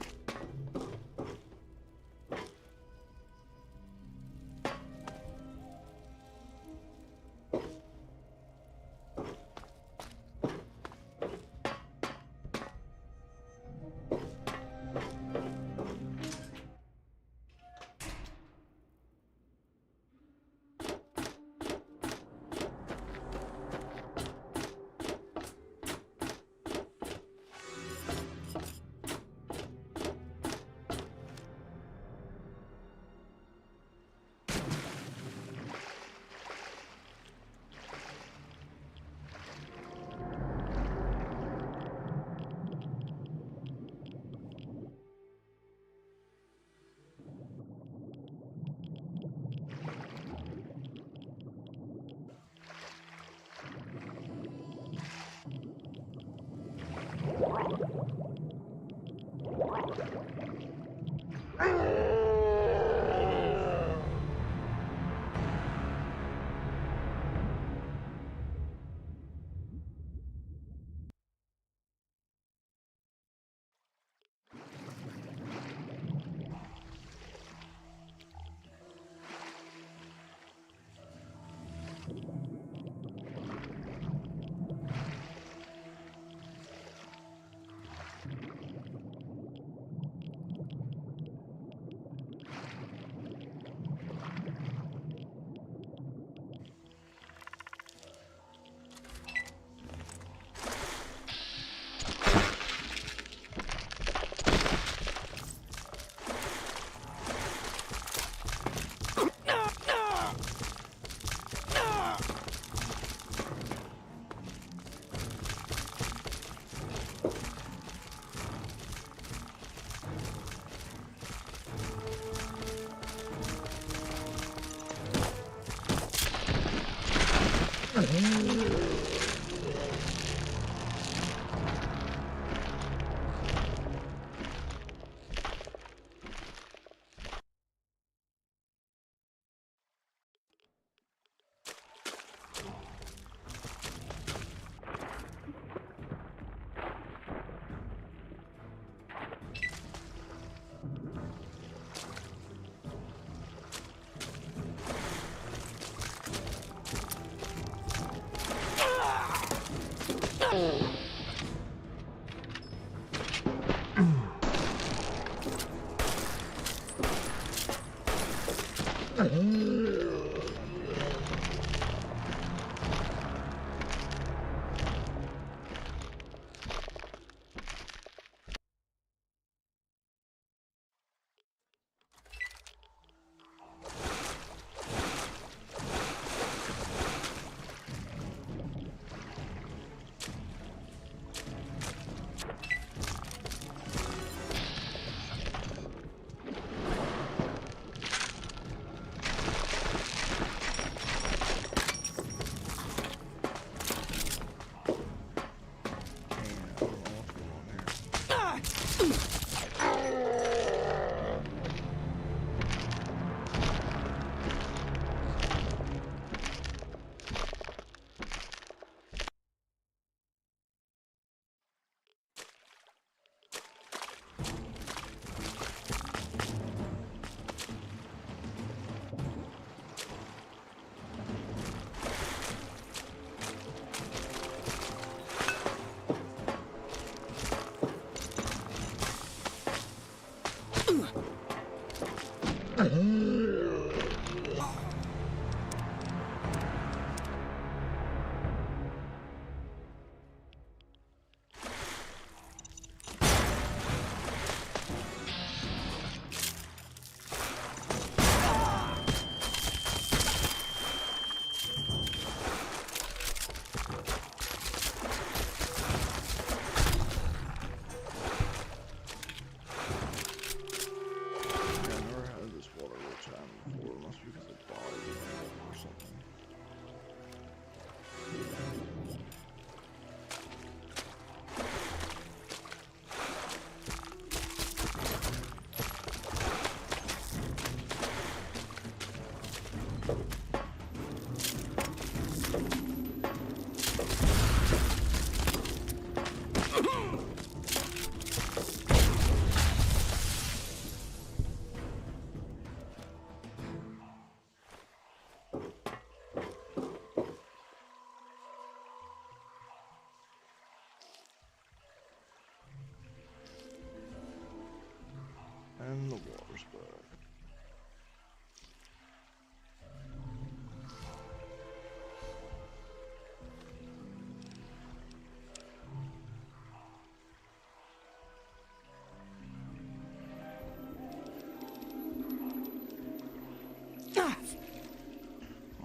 And the water's back.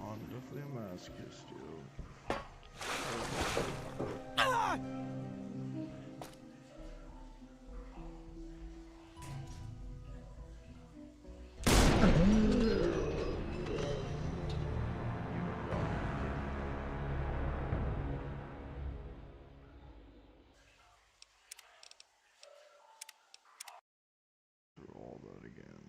I'm definitely a masochist, yo. All that again.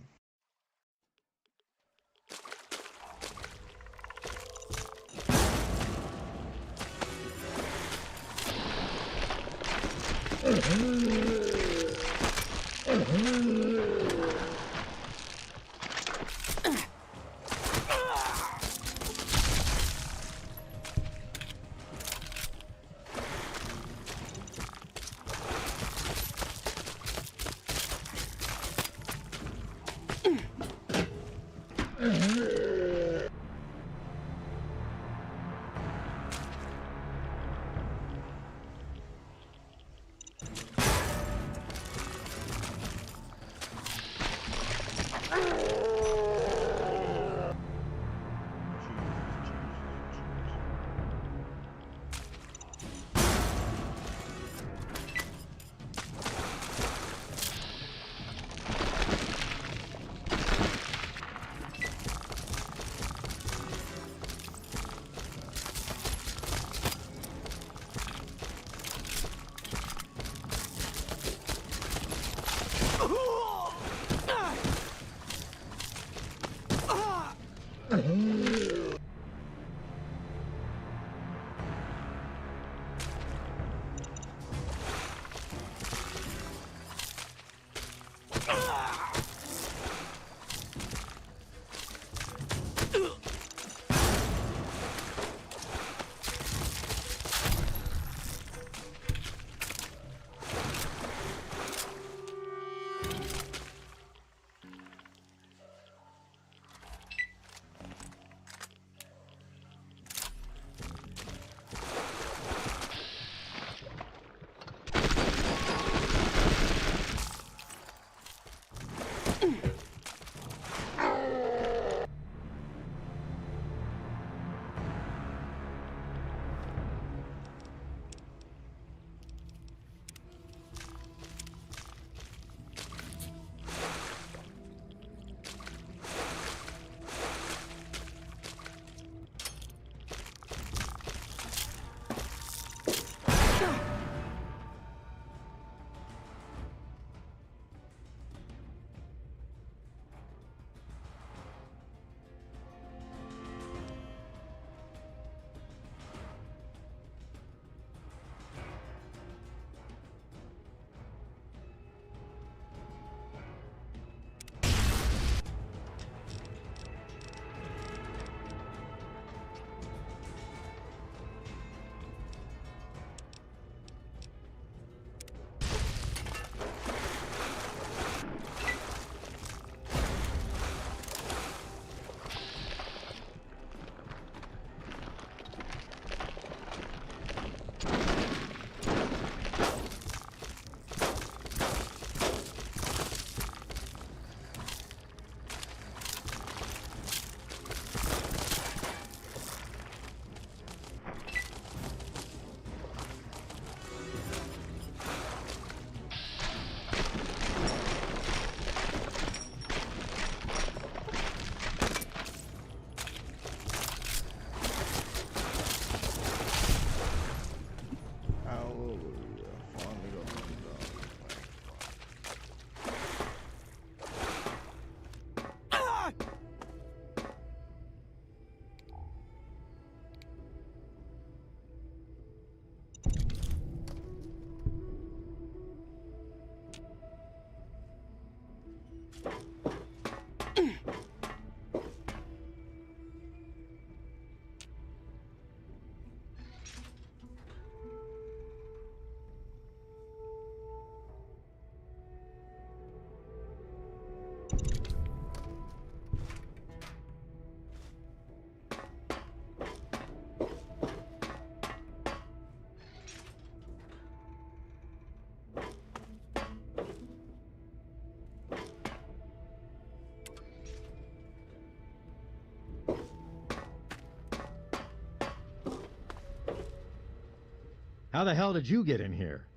How the hell did you get in here?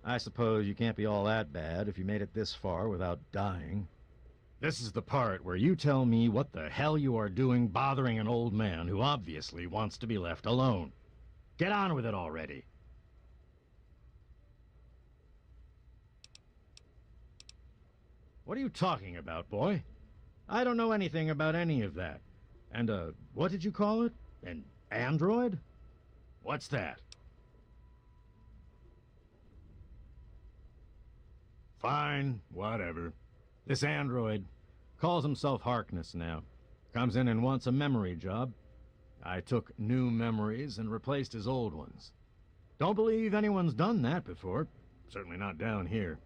I suppose you can't be all that bad if you made it this far without dying. This is the part where you tell me what the hell you are doing bothering an old man who obviously wants to be left alone. Get on with it already. What are you talking about, boy? I don't know anything about any of that. And, what did you call it? An android? What's that? Fine, whatever. This android calls himself Harkness now. Comes in and wants a memory job. I took new memories and replaced his old ones. Don't believe anyone's done that before. Certainly not down here.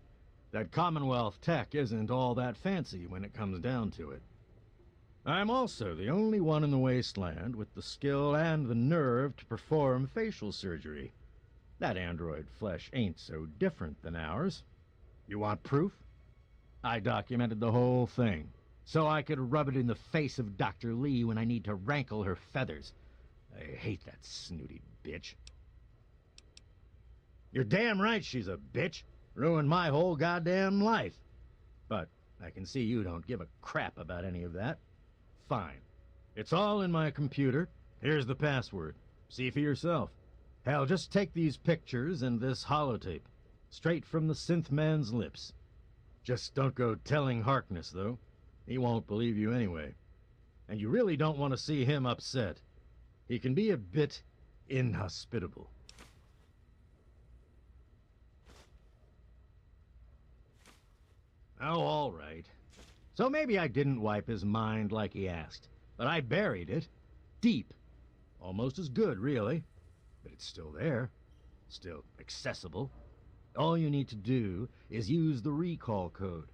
That Commonwealth tech isn't all that fancy when it comes down to it. I'm also the only one in the Wasteland with the skill and the nerve to perform facial surgery. That android flesh ain't so different than ours. You want proof? I documented the whole thing, so I could rub it in the face of Dr. Lee when I need to rankle her feathers. I hate that snooty bitch. You're damn right she's a bitch. Ruined my whole goddamn life. But I can see you don't give a crap about any of that. Fine. It's all in my computer. Here's the password. See for yourself. Hell, just take these pictures and this holotape. Straight from the synth man's lips. Just don't go telling Harkness, though. He won't believe you anyway. And you really don't want to see him upset. He can be a bit inhospitable. Oh, all right. So maybe I didn't wipe his mind like he asked, but I buried it deep. Almost as good, really. But it's still there. Still accessible. All you need to do is use the recall code.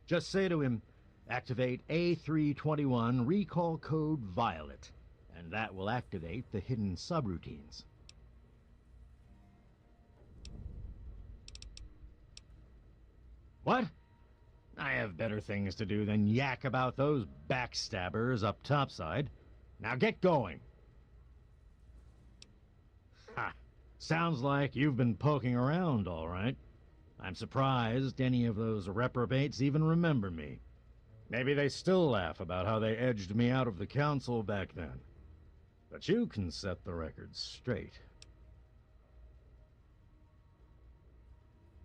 Just say to him, activate A321 recall code Violet, and that will activate the hidden subroutines. What? I have better things to do than yak about those backstabbers up topside. Now get going. Ha! Sounds like you've been poking around, all right. I'm surprised any of those reprobates even remember me. Maybe they still laugh about how they edged me out of the council back then. But you can set the record straight.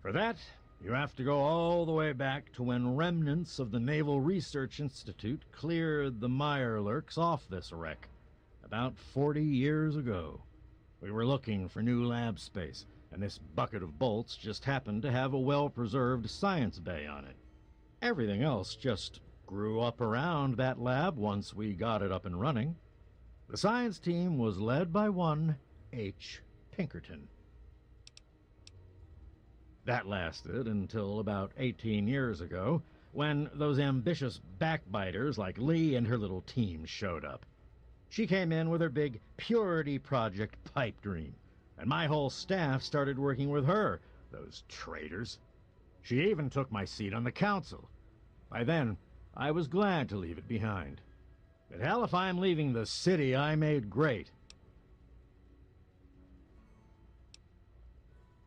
For that, you have to go all the way back to when remnants of the Naval Research Institute cleared the Mirelurks off this wreck, about 40 years ago. We were looking for new lab space, and this bucket of bolts just happened to have a well-preserved science bay on it. Everything else just grew up around that lab once we got it up and running. The science team was led by one H. Pinkerton. That lasted until about 18 years ago, when those ambitious backbiters like Lee and her little team showed up. She came in with her big Purity Project pipe dream, and my whole staff started working with her, those traitors. She even took my seat on the council. By then, I was glad to leave it behind. But hell if I'm leaving the city I made great.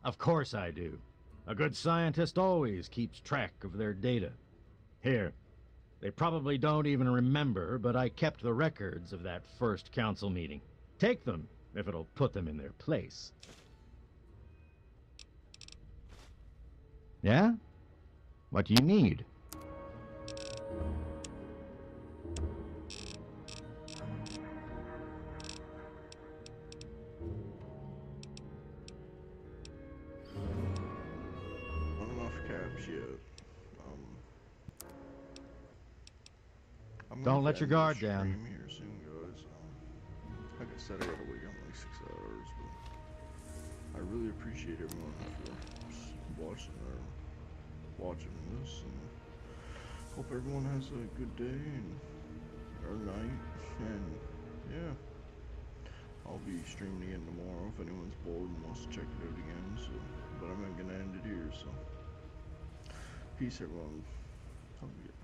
Of course I do. A good scientist always keeps track of their data. Here, they probably don't even remember, but I kept the records of that first council meeting. Take them, if it'll put them in their place. Yeah? What do you need?
Not enough caps yet.
Don't let your guard down.
Here soon, guys. Like I said, I gotta wake up in like 6 hours, but I really appreciate everyone for watching this, and hope everyone has a good day or night, and yeah, I'll be streaming again tomorrow if anyone's bored and wants to check it out again. So, but I'm gonna end it here. So, peace, everyone. Have a good